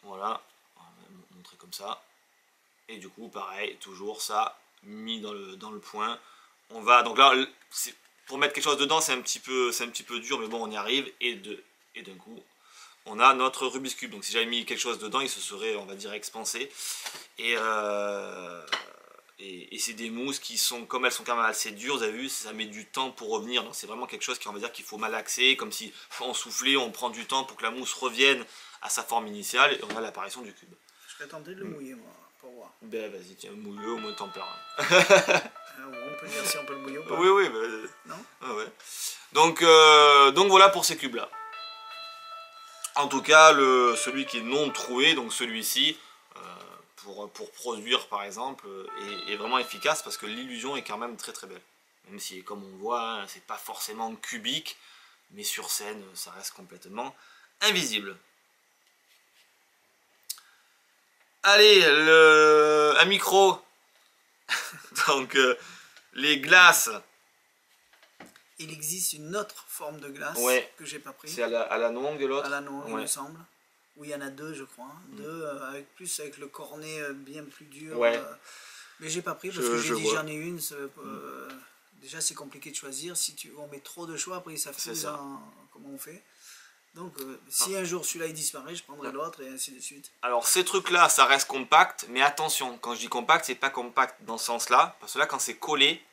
Voilà, on va montrer comme ça. Et du coup, pareil, toujours ça mis dans le point. On va donc là, pour mettre quelque chose dedans, c'est un petit peu dur, mais bon, on y arrive. Et d'un coup, on a notre Rubik's Cube. Donc si j'avais mis quelque chose dedans, il se serait, on va dire, expansé. Et c'est des mousses qui sont, comme elles sont quand même assez dures, vous avez vu, ça met du temps pour revenir. Donc c'est vraiment quelque chose on va dire qu'il faut malaxer, comme si on soufflait, on prend du temps pour que la mousse revienne à sa forme initiale, et on a l'apparition du cube. Je serais tenté de le mouiller, moi. pour voir. Ben vas-y, tiens, mouille-le, au moins t'en perds. On peut dire si on peut le mouiller ou pas. Oui, oui, Non. ah ouais. Donc voilà pour ces cubes là. En tout cas, celui qui est non troué, donc celui-ci, pour produire par exemple, est vraiment efficace parce que l'illusion est quand même très très belle. Même si, comme on voit, hein, c'est pas forcément cubique, mais sur scène, ça reste complètement invisible. Allez, un micro. Donc, les glaces. Il existe une autre forme de glace Ouais. que j'ai pas pris. C'est à la longue de l'autre. À la longue, il ouais. me semble. Oui, il y en a deux, je crois. Deux, avec le cornet bien plus dur. Ouais. Mais j'ai pas pris parce que j'ai dit vois. j'en ai une. Déjà, c'est compliqué de choisir. Si on met trop de choix, après ça fait comment on fait. Donc, si un jour celui-là il disparaît, je prendrai l'autre et ainsi de suite. Alors, ces trucs-là, ça reste compact, mais attention, quand je dis compact, c'est pas compact dans ce sens-là, parce que là, quand c'est collé,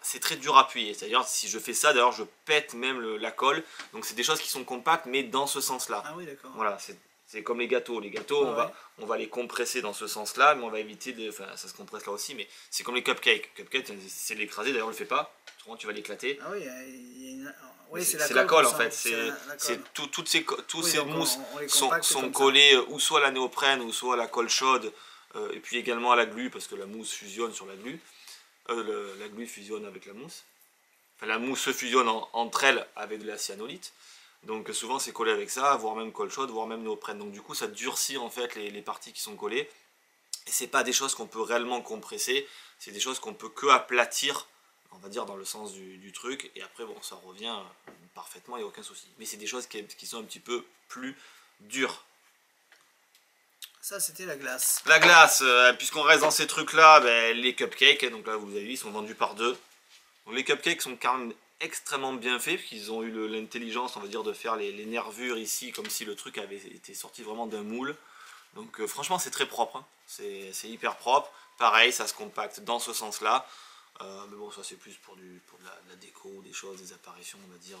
c'est très dur à appuyer. C'est-à-dire, si je fais ça, d'ailleurs, je pète même la colle. Donc, c'est des choses qui sont compactes, mais dans ce sens-là. Ah oui, d'accord. Voilà, c'est comme les gâteaux. Les gâteaux, on va les compresser dans ce sens-là, mais on va éviter de... Enfin, ça se compresse là aussi, mais c'est comme les cupcakes. Cupcakes, c'est l'écraser, d'ailleurs, ne le fais pas. Autrement, tu vas l'éclater. Ah oui, il y a une... Oui, c'est la colle en fait, tous ces mousses sont collées ou soit à la néoprène ou soit à la colle chaude et puis également à la glu parce que la mousse fusionne sur la glu, la glu fusionne avec la mousse, enfin la mousse se fusionne entre elles avec de la cyanolite, donc souvent c'est collé avec ça, voire même colle chaude, voire même néoprène, donc du coup ça durcit en fait les parties qui sont collées et c'est pas des choses qu'on peut réellement compresser, c'est des choses qu'on peut que aplatir, on va dire dans le sens du truc, et après bon ça revient parfaitement, il n'y a aucun souci. Mais c'est des choses qui sont un petit peu plus dures. Ça c'était la glace. La glace, puisqu'on reste dans ces trucs là, ben, les cupcakes, donc là vous avez vu, ils sont vendus par deux. Donc les cupcakes sont quand même extrêmement bien faits, puisqu'ils ont eu l'intelligence, on va dire, de faire les nervures ici, comme si le truc avait été sorti vraiment d'un moule. Donc franchement c'est très propre, hein. C'est hyper propre. Pareil, ça se compacte dans ce sens là. Mais bon, ça c'est plus pour de la déco, des choses, des apparitions, on va dire.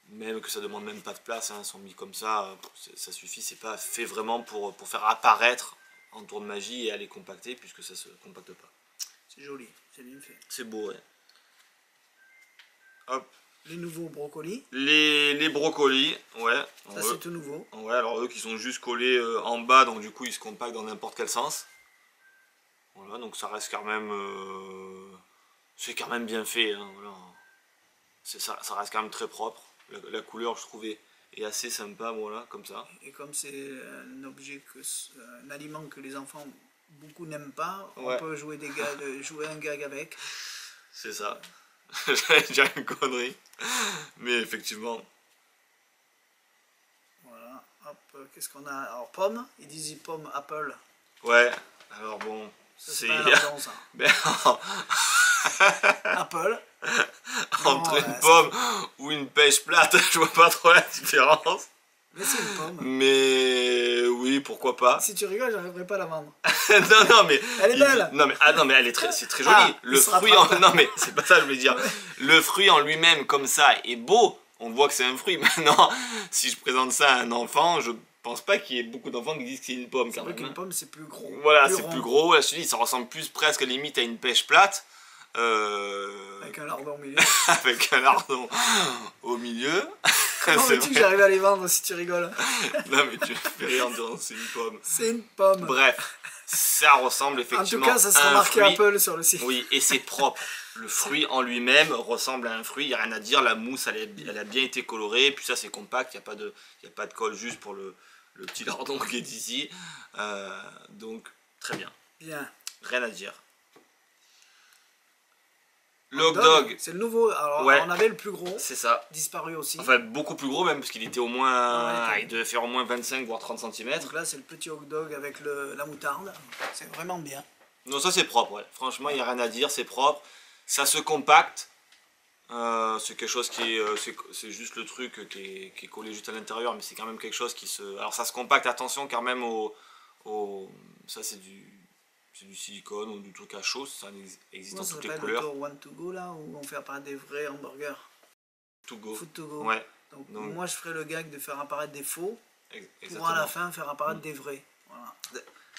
Même que ça demande même pas de place, hein, sont mis comme ça, ça suffit, c'est pas fait vraiment pour faire apparaître en tour de magie et aller compacter, puisque ça se compacte pas. C'est joli, c'est bien fait. C'est beau, ouais. Hop. Les nouveaux brocolis. Les brocolis, ouais. Ça c'est tout nouveau. Ouais, alors eux qui sont juste collés en bas, donc du coup ils se compactent dans n'importe quel sens. Voilà, donc ça reste quand même... c'est quand même bien fait, hein, voilà. Ça reste quand même très propre. La couleur, je trouvais, est assez sympa, voilà, comme ça. Et comme c'est un objet, un aliment que les enfants beaucoup n'aiment pas, ouais. On peut jouer jouer un gag avec. C'est ça. J'allais dire une connerie. Mais effectivement. Voilà, hop, qu'est-ce qu'on a? Alors, pomme, ils disent pomme, apple. Ouais, alors bon... C'est pas un lardon, ça. Ben, Apple. Entre une pomme ou une pêche plate, je vois pas trop la différence. Mais c'est une pomme. Mais oui, pourquoi pas. Si tu rigoles, j'arriverai pas à la vendre. non mais elle est belle. Non mais elle est c'est très joli. Le fruit non mais c'est pas ça que je voulais dire. Le fruit en lui-même comme ça est beau. On voit que c'est un fruit. Maintenant, si je présente ça à un enfant, je pense pas qu'il y ait beaucoup d'enfants qui disent que c'est une pomme. C'est vrai qu'une pomme c'est plus gros. Voilà, c'est plus gros. Là, je te dis, ça ressemble plus presque limite à une pêche plate. Avec un lardon au milieu. Avec un lardon au milieu. Non mais tu j'arrive à les vendre si tu rigoles. Non mais tu me fais rire en disant c'est une pomme. C'est une pomme. Bref, ça ressemble effectivement à un fruit. En tout cas, ça sera marqué Apple sur le site. Oui, et c'est propre. Le fruit en lui-même ressemble à un fruit, il n'y a rien à dire. La mousse, elle a bien été colorée. Puis ça, c'est compact, il n'y a pas de colle juste pour le petit lardon qui est ici. Donc, très bien. Bien. Rien à dire. Le hot dog. C'est le nouveau. Alors, ouais, on avait le plus gros. C'est ça. Disparu aussi. Enfin, beaucoup plus gros même, parce qu'il était au moins... il devait faire au moins 25 voire 30 cm. Donc là, c'est le petit hot dog avec la moutarde. C'est vraiment bien. Non, ça c'est propre, ouais. Franchement, il n'y a rien à dire, c'est propre. Ça se compacte. C'est quelque chose qui est... c'est juste le truc qui est collé juste à l'intérieur, mais c'est quand même quelque chose qui se... Alors ça se compacte, attention quand même ça c'est du silicone ou du truc à chaud, ça existe dans toutes les couleurs. Ça s'appelle le One to Go là, où on fait apparaître des vrais hamburgers. To go. Food to go. Ouais. Donc moi je ferai le gag de faire apparaître des faux, Exactement. pour à la fin faire apparaître des vrais. Voilà.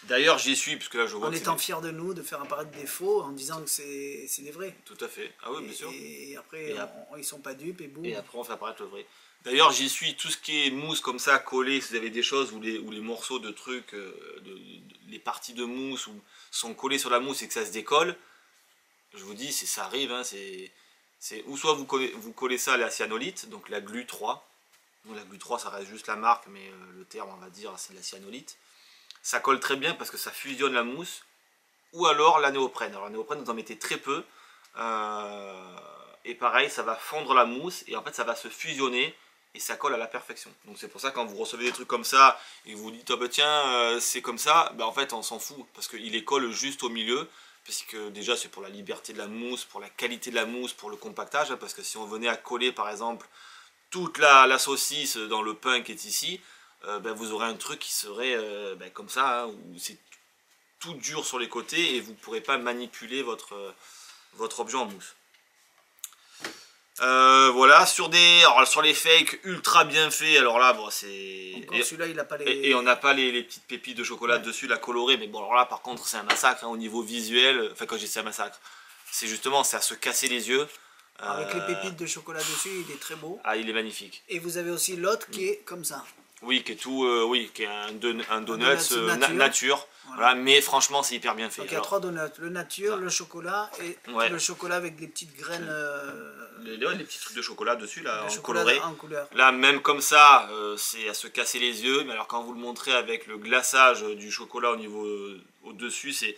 D'ailleurs, j'y suis, puisque là je vois En que étant fiers de nous, de faire apparaître des faux, en disant que c'est des vrais. Tout à fait. Ah oui, bien sûr. Et après, ils sont pas dupes et boum. Et après, on fait apparaître le vrai. D'ailleurs, j'y suis, tout ce qui est mousse comme ça, collé, si vous avez des choses où les morceaux de trucs, les parties de mousse sont collés sur la mousse et que ça se décolle, je vous dis, ça arrive, hein, ou soit vous collez ça à la cyanolite, donc la glu 3. Donc, la glu 3, ça reste juste la marque, mais le terme, on va dire, c'est de la cyanolite. Ça colle très bien parce que ça fusionne la mousse. Ou alors la néoprène. Alors la néoprène, vous en mettez très peu. Et pareil, ça va fondre la mousse et en fait ça va se fusionner et ça colle à la perfection. Donc c'est pour ça quand vous recevez des trucs comme ça et vous dites oh bah tiens c'est comme ça, bah en fait on s'en fout parce qu'il les colle juste au milieu. Puisque déjà c'est pour la liberté de la mousse, pour la qualité de la mousse, pour le compactage. Hein, parce que si on venait à coller par exemple toute la saucisse dans le pain qui est ici, bah, vous aurez un truc qui serait bah, comme ça, hein, où c'est tout dur sur les côtés et vous ne pourrez pas manipuler votre objet en mousse. Voilà, sur les fakes ultra bien faits, alors là, bon, c'est... Celui-là, il n'a pas les... Et on n'a pas les petites pépites de chocolat dessus, la colorée, mais bon, alors là, par contre, c'est un massacre, hein, au niveau visuel, enfin, quand je dis c'est un massacre, c'est justement, c'est à se casser les yeux. Avec les pépites de chocolat dessus, il est très beau. Ah, il est magnifique. Et vous avez aussi l'autre qui est comme ça. Oui, qui est tout, qui est un donut nature. Voilà, mais franchement, c'est hyper bien fait. Donc il y a 3 donuts, le nature, le chocolat et le chocolat avec des petites graines. Les petits trucs de chocolat dessus, là, en coloré. Couleur. Là, même comme ça, c'est à se casser les yeux. Mais alors, quand vous le montrez avec le glaçage du chocolat au-dessus,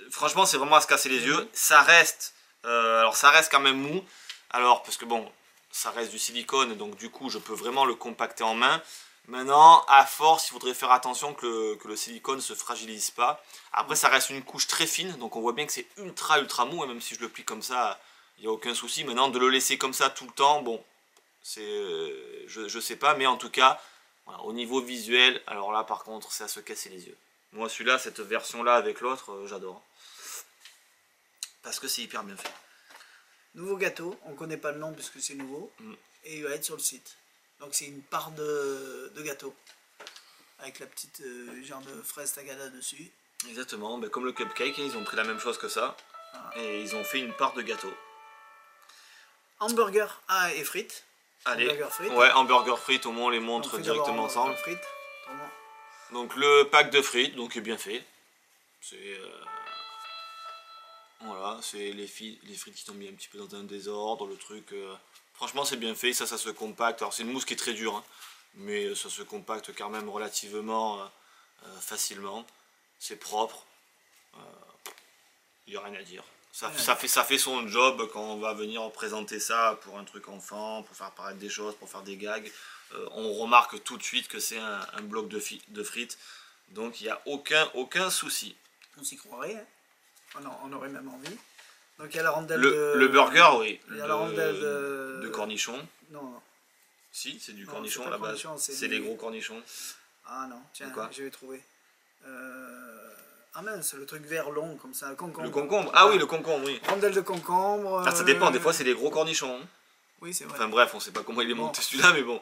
franchement, c'est vraiment à se casser les yeux. Ça reste, ça reste quand même mou. Alors, parce que bon, ça reste du silicone, donc du coup, je peux vraiment le compacter en main. Maintenant, à force, il faudrait faire attention que le silicone ne se fragilise pas. Après, ça reste une couche très fine, donc on voit bien que c'est ultra mou, et même si je le plie comme ça, il n'y a aucun souci. Maintenant, de le laisser comme ça tout le temps, bon, je sais pas, mais en tout cas, voilà, au niveau visuel, alors là, par contre, c'est à se casser les yeux. Moi, celui-là, cette version-là avec l'autre, j'adore. Parce que c'est hyper bien fait. Nouveau gâteau, on ne connaît pas le nom puisque c'est nouveau, et il va être sur le site. Donc c'est une part de gâteau, avec la petite genre de fraise tagada dessus. Exactement, ben comme le cupcake, ils ont pris la même chose que ça, et ils ont fait une part de gâteau. Hamburger et frites. Allez, hamburger frites. Ouais, hamburger frites, au moins on les montre directement ensemble. Frites, donc le pack de frites, donc est bien fait. C'est... voilà, c'est les frites qui sont mis un petit peu dans un désordre, le truc... franchement c'est bien fait, ça se compacte. Alors c'est une mousse qui est très dure, hein, mais ça se compacte quand même relativement facilement. C'est propre, il n'y a rien à dire. Ça fait son job quand on va venir présenter ça pour un truc enfant, pour faire apparaître des choses, pour faire des gags. On remarque tout de suite que c'est un bloc de frites, donc il n'y a aucun souci. On s'y croirait, hein. On aurait même envie. Donc il y a la rondelle le burger, oui. Il y a la rondelle de cornichon. Non. Si, c'est du cornichon à la base. C'est les gros cornichons. Ah non, tiens, je vais trouver. Ah mince, le truc vert long comme ça, le concombre. Le concombre, ah oui, le concombre, oui. Rondelle de concombre. Ah, ça dépend, des fois c'est des gros cornichons. Oui, c'est vrai. Enfin bref, on sait pas comment il est monté celui-là, mais bon.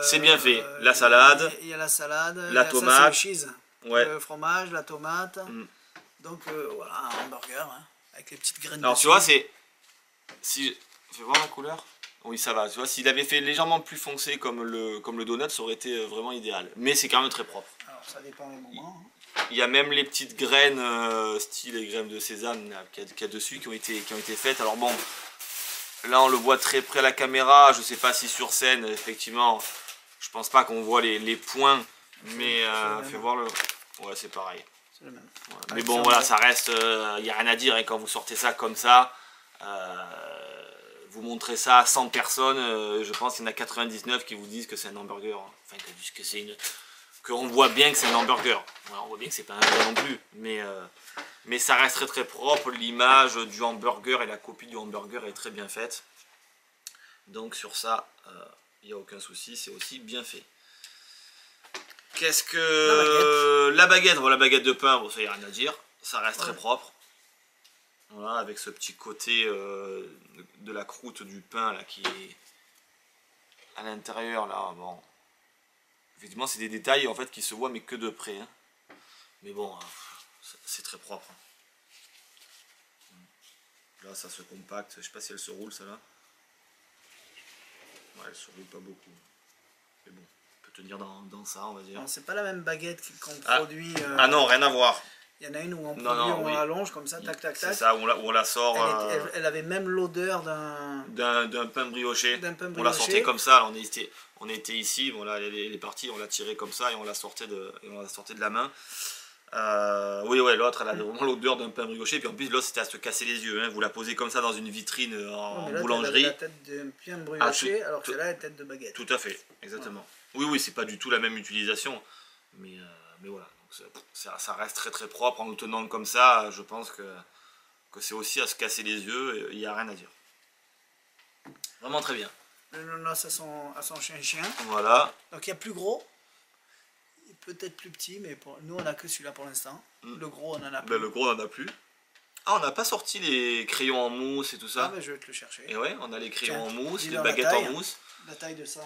C'est bien fait. La salade. Il y a la salade. La tomate. Le cheese. Ouais. Le fromage, la tomate. Donc voilà, un hamburger, hein, avec les petites graines. Alors tu vois, c'est... Fais voir la couleur. Oui, ça va. Tu vois, s'il avait fait légèrement plus foncé comme le donut, ça aurait été vraiment idéal. Mais c'est quand même très propre. Alors ça dépend des moments. Il y a même les petites graines, style les graines de sésame qu'il y a dessus, qui ont été faites. Alors bon, là on le voit très près à la caméra. Je sais pas si sur scène, effectivement, je pense pas qu'on voit les points. Mais fais voir le... Ouais, c'est pareil. C'est le même. Ouais. Mais bon, voilà, ça reste... Il n'y a rien à dire. Hein, quand vous sortez ça comme ça... vous montrez ça à 100 personnes, je pense qu'il y en a 99 qui vous disent que c'est un hamburger. Enfin, que c'est qu'on voit bien que c'est un hamburger. Ouais, on voit bien que c'est pas un hamburger non plus. Mais ça reste très très propre. L'image du hamburger et la copie du hamburger est très bien faite. Donc sur ça, il n'y a aucun souci, c'est aussi bien fait. Qu'est-ce que... La baguette, bon, la baguette de pain, bon, ça y a rien à dire. Ça reste très propre. Voilà, avec ce petit côté de la croûte du pain là qui est à l'intérieur là, bon. Effectivement, c'est des détails en fait qui se voient mais que de près. Hein. Mais bon, c'est très propre. Là, ça se compacte. Je sais pas si elle se roule, celle-là. Ouais, elle se roule pas beaucoup. Mais bon, on peut tenir dans ça, on va dire. C'est pas la même baguette qu'on Ah. produit. Ah non, rien à voir. Il y en a une où on Non, produit, non, on oui. l'allonge comme ça, tac, tac, C'est tac. ça, où on la sort Elle avait même l'odeur d'un pain brioché. d'un pain On la brioché. sortait comme ça. Alors, on était ici. Bon, là, elle est partie. On l'a tirée comme ça et on la sortait de la main. Oui, ouais, l'autre, elle avait vraiment l'odeur d'un pain brioché. Puis en plus, l'autre, c'était à se casser les yeux. Hein. Vous la posez comme ça dans une vitrine en Ouais, mais là, boulangerie. elle avait la tête d'un pain brioché, alors que là, elle a la tête de baguette. Tout à fait, exactement. Ouais. Oui, c'est pas du tout la même utilisation. Mais voilà. Donc ça reste très très propre. En le tenant comme ça, je pense que c'est aussi à se casser les yeux. Il n'y a rien à dire. Vraiment très bien. Le nonos à son chien. Voilà. Donc il y a plus gros. Peut-être plus petit, mais nous, on n'a que celui-là pour l'instant. Le gros, on en a plus. Ben, le gros, on en a plus. Ah, on n'a pas sorti les crayons en mousse et tout ça. Ah, ben je vais te le chercher. Et ouais, on a les crayons en mousse, les dis-leur baguettes en mousse. La taille de ça.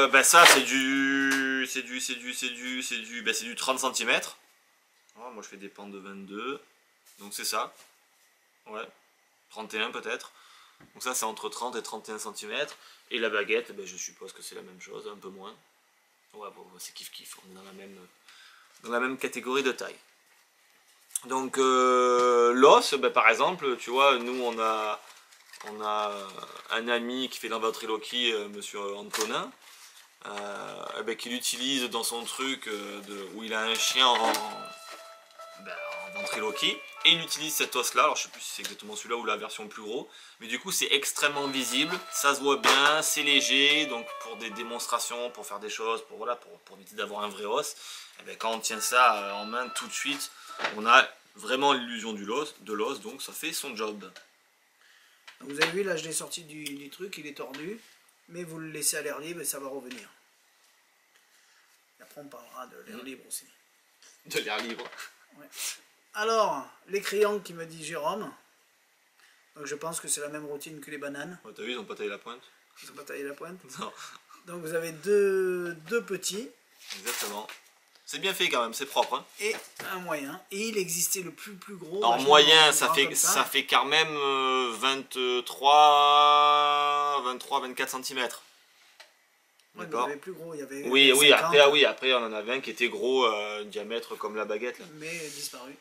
Ben ça, c'est du 30 cm. Oh, moi, je fais des pentes de 22. Donc, c'est ça. Ouais. 31 peut-être. Donc, ça, c'est entre 30 et 31 cm. Et la baguette, ben, je suppose que c'est la même chose, un peu moins. Ouais, bon, c'est kiff-kiff. On est dans la même catégorie de taille. Donc, l'os, ben, par exemple, tu vois, nous, on a un ami qui fait de la ventriloquie, monsieur Antonin, ben, qui l'utilise dans son truc où il a un chien en ventriloquie, et il utilise cet os là. Alors je sais plus si c'est exactement celui-là ou la version plus gros, mais du coup c'est extrêmement visible, ça se voit bien, c'est léger, donc pour des démonstrations, pour faire des choses, pour éviter d'avoir un vrai os, et ben, quand on tient ça en main tout de suite, on a vraiment l'illusion de l'os, donc ça fait son job. Vous avez vu, là je l'ai sorti du truc, il est tordu, mais vous le laissez à l'air libre et ça va revenir. Et après on parlera de l'air libre aussi. De l'air libre. Ouais. Alors, les crayons qui me dit Jérôme, donc je pense que c'est la même routine que les bananes. Ouais, t'as vu, ils n'ont pas taillé la pointe. Ils n'ont pas taillé la pointe. Non. Donc vous avez deux petits. Exactement. C'est bien fait quand même, c'est propre. Hein. Et un moyen. Et il existait le plus gros. En moyen, ça fait quand même 23-24 cm. Ouais, il y avait plus gros, il y avait oui, 50, après on en avait un qui était gros, diamètre comme la baguette. Là. Mais disparu.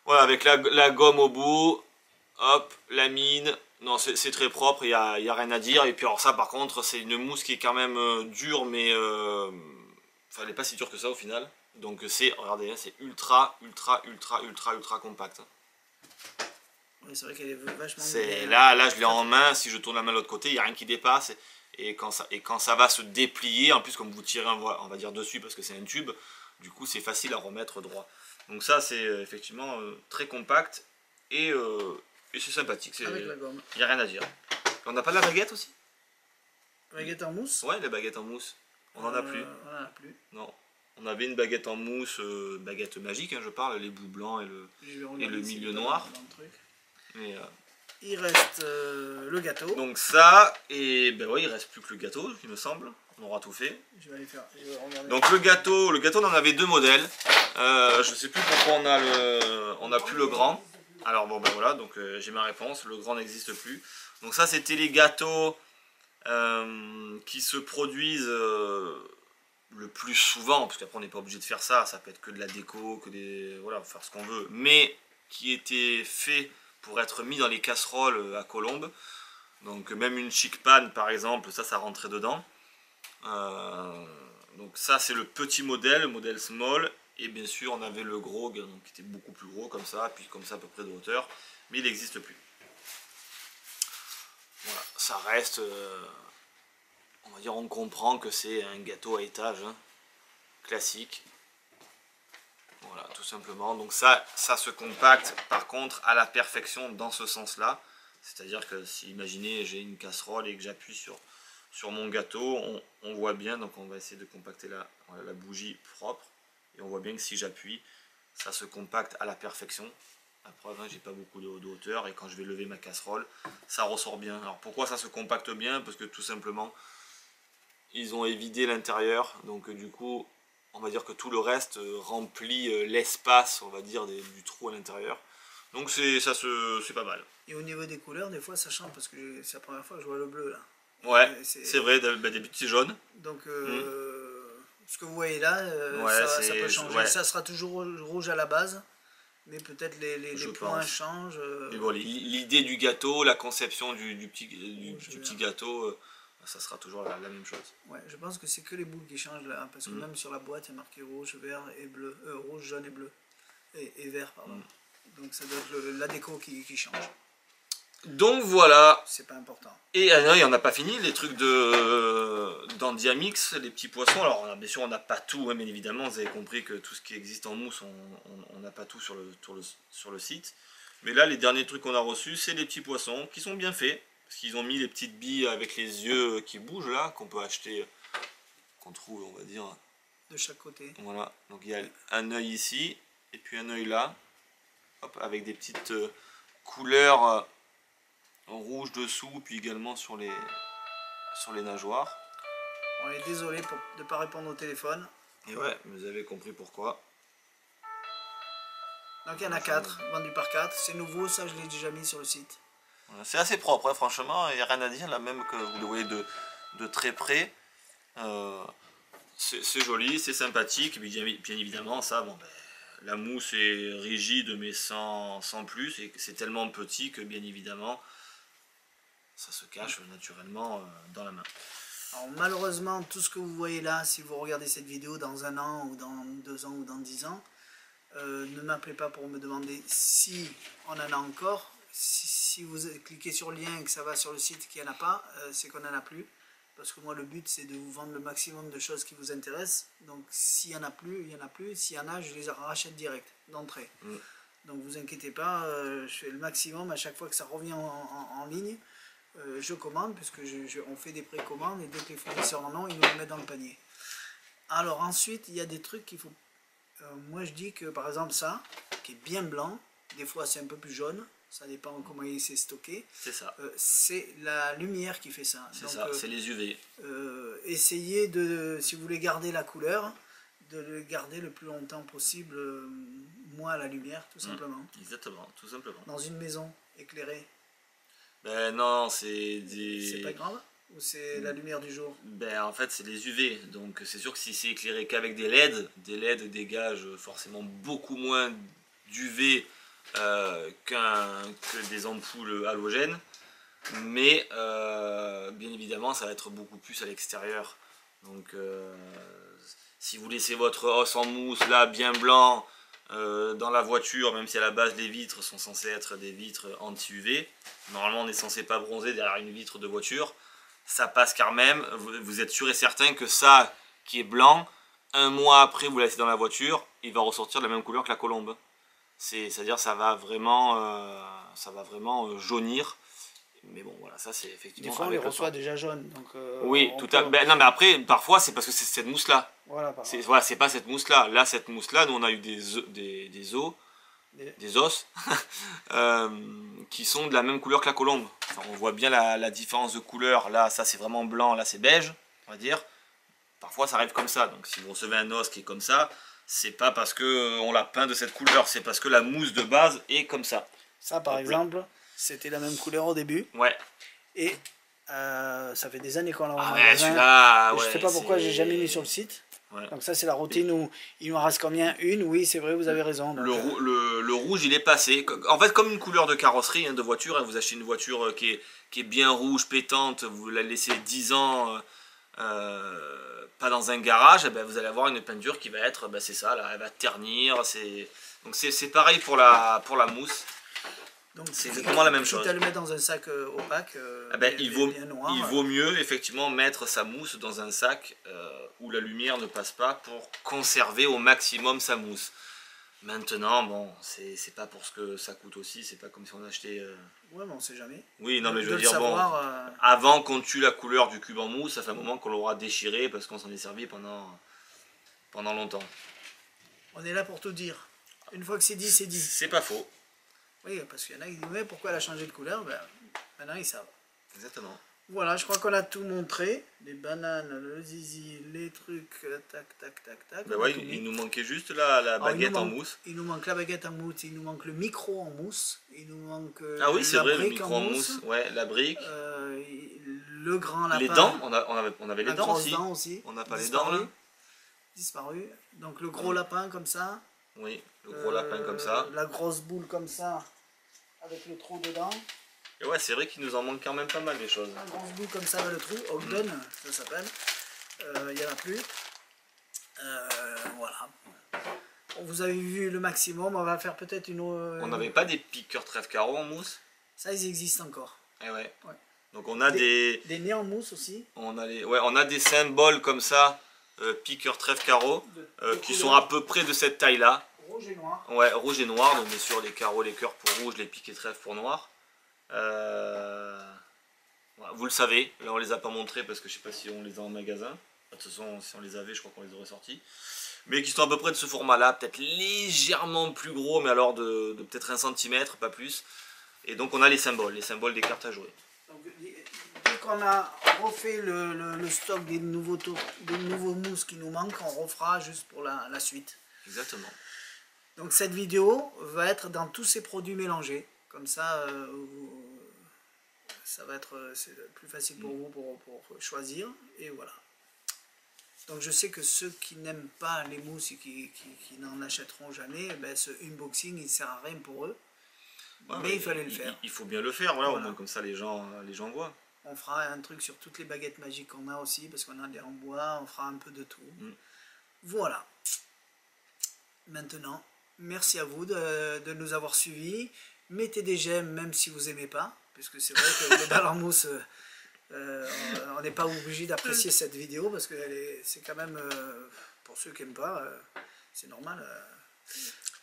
Voilà, avec la gomme au bout, hop, la mine. Non, c'est très propre, il n'y a rien à dire. Et puis alors ça par contre, c'est une mousse qui est quand même dure, mais enfin, elle n'est pas si dure que ça au final. Donc regardez, c'est ultra compact. Oui, c'est vrai qu'elle est vachement bien. Là, je l'ai en main, si je tourne la main de l'autre côté, il n'y a rien qui dépasse. Et quand ça va se déplier, en plus comme vous tirez, on va dire dessus parce que c'est un tube, du coup c'est facile à remettre droit. Donc ça c'est effectivement très compact et c'est sympathique. Avec la gomme. Il n'y a rien à dire. On n'a pas de la baguette aussi? Baguette en mousse? Ouais, les baguettes en mousse. On n'en a plus. On n'en a plus. Non. On avait une baguette en mousse, baguette magique, hein, je parle, les bouts blancs et le milieu noir. Mais, il reste le gâteau. Donc ça, et ben ouais, il reste plus que le gâteau, il me semble. On aura tout fait. Je vais aller faire. Donc le gâteau, on en avait deux modèles. Je sais plus pourquoi on n'a plus le grand. Alors bon ben voilà, donc j'ai ma réponse. Le grand n'existe plus. Donc ça c'était les gâteaux qui se produisent le plus souvent, parce qu'après on n'est pas obligé de faire ça. Ça peut être que de la déco, voilà, faire ce qu'on veut, mais qui étaient faits pour être mis dans les casseroles à colombes. Donc même une chic pan par exemple, ça rentrait dedans. Donc ça c'est le petit modèle, le modèle small. Et bien sûr on avait le gros, donc, qui était beaucoup plus gros comme ça, puis comme ça à peu près de hauteur. Mais il n'existe plus. Voilà, ça reste... on va dire on comprend que c'est un gâteau à étage, hein, classique. Voilà, tout simplement. Donc ça se compacte par contre à la perfection dans ce sens-là. C'est-à-dire que si, imaginez, j'ai une casserole et que j'appuie sur mon gâteau, on voit bien, donc on va essayer de compacter la bougie propre. Et on voit bien que si j'appuie, ça se compacte à la perfection. La preuve, hein, j'ai pas beaucoup de hauteur et quand je vais lever ma casserole, ça ressort bien. Alors pourquoi ça se compacte bien? Parce que tout simplement, ils ont évidé l'intérieur, donc du coup, on va dire que tout le reste remplit l'espace, on va dire, du trou à l'intérieur. Donc c'est pas mal. Et au niveau des couleurs, des fois ça change parce que c'est la première fois que je vois le bleu là. Ouais, c'est vrai, d'habitude c'est jaune. Donc ce que vous voyez là, Ouais, ça peut changer. ouais. Ça sera toujours rouge à la base, mais peut-être les points changent. Mais bon, l'idée du gâteau, la conception du petit gâteau, ça sera toujours la même chose. Ouais, je pense que c'est que les boules qui changent là, parce que même sur la boîte il y a marqué rouge, vert et bleu, rouge, jaune et bleu et vert pardon. Donc ça doit être la déco qui change. Donc voilà. C'est pas important. Et non, on n'a pas fini les trucs d'Andiamix, les petits poissons. Alors bien sûr on n'a pas tout, hein, bien évidemment, vous avez compris que tout ce qui existe en mousse, on n'a pas tout sur le site. Mais là les derniers trucs qu'on a reçus, c'est les petits poissons qui sont bien faits. Parce qu'ils ont mis les petites billes avec les yeux qui bougent là, qu'on peut acheter, qu'on trouve on va dire. De chaque côté. Voilà, donc il y a un œil ici, et puis un œil là. Hop, avec des petites couleurs rouge dessous, puis également sur les nageoires. On est désolé de ne pas répondre au téléphone. Et ouais, vous avez compris pourquoi. Donc il y en a 4, vendus par 4. C'est nouveau, ça je l'ai déjà mis sur le site. C'est assez propre, hein, franchement, il n'y a rien à dire, là même que vous le voyez de très près. C'est joli, c'est sympathique, mais bien évidemment, ça, bon, ben, la mousse est rigide, mais sans plus, et c'est tellement petit que bien évidemment, ça se cache naturellement dans la main. Alors, malheureusement, tout ce que vous voyez là, si vous regardez cette vidéo dans 1 an, ou dans 2 ans, ou dans 10 ans, ne m'appelez pas pour me demander si on en a encore. Si vous cliquez sur le lien et que ça va sur le site qu'il n'y en a pas, c'est qu'on n'en a plus. Parce que moi, le but, c'est de vous vendre le maximum de choses qui vous intéressent. Donc, s'il n'y en a plus, il n'y en a plus. S'il y en a, je les rachète direct, d'entrée. Donc, vous inquiétez pas, je fais le maximum à chaque fois que ça revient en ligne. Je commande, puisque on fait des précommandes, et dès que les fournisseurs en ont, ils nous le mettent dans le panier. Alors, ensuite, il y a des trucs qu'il faut... moi, je dis que, par exemple, ça, qui est bien blanc, des fois, c'est un peu plus jaune. Ça dépend comment il s'est stocké. C'est ça. C'est la lumière qui fait ça. C'est ça, c'est les UV. Essayez de, si vous voulez garder la couleur, de le garder le plus longtemps possible, moins à la lumière, tout simplement. Exactement, tout simplement. Dans une maison éclairée. Ben non, c'est des... C'est pas grave? Ou c'est la lumière du jour? Ben en fait, c'est les UV. Donc c'est sûr que si c'est éclairé qu'avec des LED dégagent forcément beaucoup moins d'UV que des ampoules halogènes, mais bien évidemment ça va être beaucoup plus à l'extérieur. Donc si vous laissez votre os en mousse là bien blanc dans la voiture, même si à la base les vitres sont censées être des vitres anti-UV, normalement on n'est censé pas bronzer derrière une vitre de voiture, ça passe quand même. Vous êtes sûr et certain que ça qui est blanc, un mois après vous la laissez dans la voiture, il va ressortir de la même couleur que la colombe. C'est-à-dire ça va vraiment jaunir. Mais bon voilà, ça c'est effectivement... Des fois on les reçoit déjà jaunes. Donc, oui, tout à fait. Non mais après, parfois c'est parce que c'est cette mousse là. Voilà, c'est pas cette mousse là. Là, cette mousse là, nous on a eu des os qui sont de la même couleur que la colombe. Enfin, on voit bien la différence de couleur. Là, ça c'est vraiment blanc, là c'est beige, on va dire. Parfois ça arrive comme ça. Donc si vous recevez un os qui est comme ça, c'est pas parce qu'on l'a peint de cette couleur, c'est parce que la mousse de base est comme ça. Ça par exemple, c'était la même couleur au début. Ouais. Et ça fait des années qu'on l'a en magasin. Je sais pas pourquoi j'ai jamais mis sur le site. Ouais. Donc ça c'est la routine où il nous en reste combien? Une? Oui, c'est vrai, vous avez raison. Donc, le rouge il est passé. En fait comme une couleur de carrosserie, hein, de voiture, hein, vous achetez une voiture qui est bien rouge, pétante, vous la laissez 10 ans pas dans un garage, et ben vous allez avoir une peinture qui va être, ben c'est ça, là, elle va ternir. Donc c'est pareil pour la mousse. Donc c'est exactement la même chose. Si tu as le mettre dans un sac opaque, il vaut mieux effectivement mettre sa mousse dans un sac où la lumière ne passe pas pour conserver au maximum sa mousse. Maintenant, bon, c'est pas pour ce que ça coûte aussi, c'est pas comme si on achetait... Ouais, mais on sait jamais. Oui, non mais je veux dire, bon, avant qu'on tue la couleur du cube en mousse, ça fait un moment qu'on l'aura déchiré parce qu'on s'en est servi pendant longtemps. On est là pour tout dire. Une fois que c'est dit, c'est dit. C'est pas faux. Oui, parce qu'il y en a qui disent, mais pourquoi elle a changé de couleur? Ben, maintenant ils savent. Exactement. Voilà, je crois qu'on a tout montré. Les bananes, le zizi, les trucs, tac, tac, tac, tac. Ben On a ouais, tout mis. il nous manquait juste la Alors, baguette en mousse. il nous manque la baguette en mousse, il nous manque le micro en mousse, il nous manque Ah oui, c'est la vrai, le brique micro en mousse. Ouais, la brique. euh, le grand lapin. Les dents, on avait les la dents grosse aussi. dent aussi. On n'a pas les dents là. Disparu. Donc le gros lapin comme ça. Oui, le gros lapin comme ça. La grosse boule comme ça, avec le trou dedans. Et ouais, c'est vrai qu'il nous en manque quand même pas mal des choses. La grosse boule comme ça avec le trou. Ogden, ça s'appelle. Il n'y en a plus. Voilà. Vous avez vu le maximum. On va faire peut-être une. On n'avait pas des piqueurs trèfle carreau en mousse? Ça, ils existent encore. Eh ouais. Ouais. Donc on a des nez en mousse aussi. On a des symboles comme ça, piqueur trèfle carreau, qui sont à peu près de cette taille là. Rouge et noir. Ouais, rouge et noir, donc bien sûr les carreaux, les cœurs pour rouge, les piques et trèfles pour noir. Voilà, vous le savez, là on les a pas montrés parce que je sais pas si on les a en magasin. De toute façon, si on les avait, je crois qu'on les aurait sortis. Mais qui sont à peu près de ce format là, peut-être légèrement plus gros, mais alors de peut-être 1 cm, pas plus. Et donc on a les symboles des cartes à jouer. Donc, dès qu'on a refait le stock des nouveaux mousses qui nous manquent, on refera juste pour la suite. Exactement. Donc cette vidéo va être dans tous ces produits mélangés. Comme ça, ça va être plus facile pour vous pour choisir. Et voilà. Donc je sais que ceux qui n'aiment pas les mousses et qui n'en achèteront jamais, ben, ce unboxing il ne sert à rien pour eux. Ouais, mais il fallait le faire. Il faut bien le faire, voilà. Au moins comme ça les gens voient. On fera un truc sur toutes les baguettes magiques qu'on a aussi, parce qu'on a des en bois, on fera un peu de tout. Voilà. Maintenant, merci à vous de nous avoir suivis. Mettez des j'aime même si vous n'aimez pas, puisque c'est vrai que les balles en mousse, on n'est pas obligé d'apprécier cette vidéo, parce que c'est quand même, pour ceux qui n'aiment pas, c'est normal.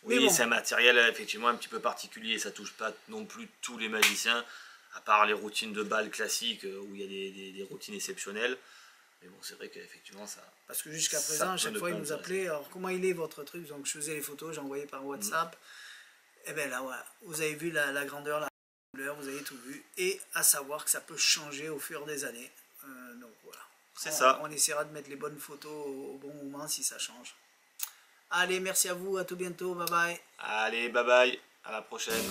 Oui, bon. C'est un matériel effectivement un petit peu particulier, ça touche pas non plus tous les magiciens, à part les routines de balles classiques, où il y a des routines exceptionnelles. Mais bon, c'est vrai qu'effectivement ça... Parce que jusqu'à présent, à chaque fois, ils nous appelaient, alors comment il est votre truc? Donc je faisais les photos, j'envoyais par WhatsApp. Et bien là, voilà, vous avez vu la grandeur, la couleur, vous avez tout vu. Et à savoir que ça peut changer au fur des années. Donc voilà. C'est ça. On essaiera de mettre les bonnes photos au bon moment si ça change. Allez, merci à vous, à tout bientôt, bye bye. Allez, bye bye, à la prochaine.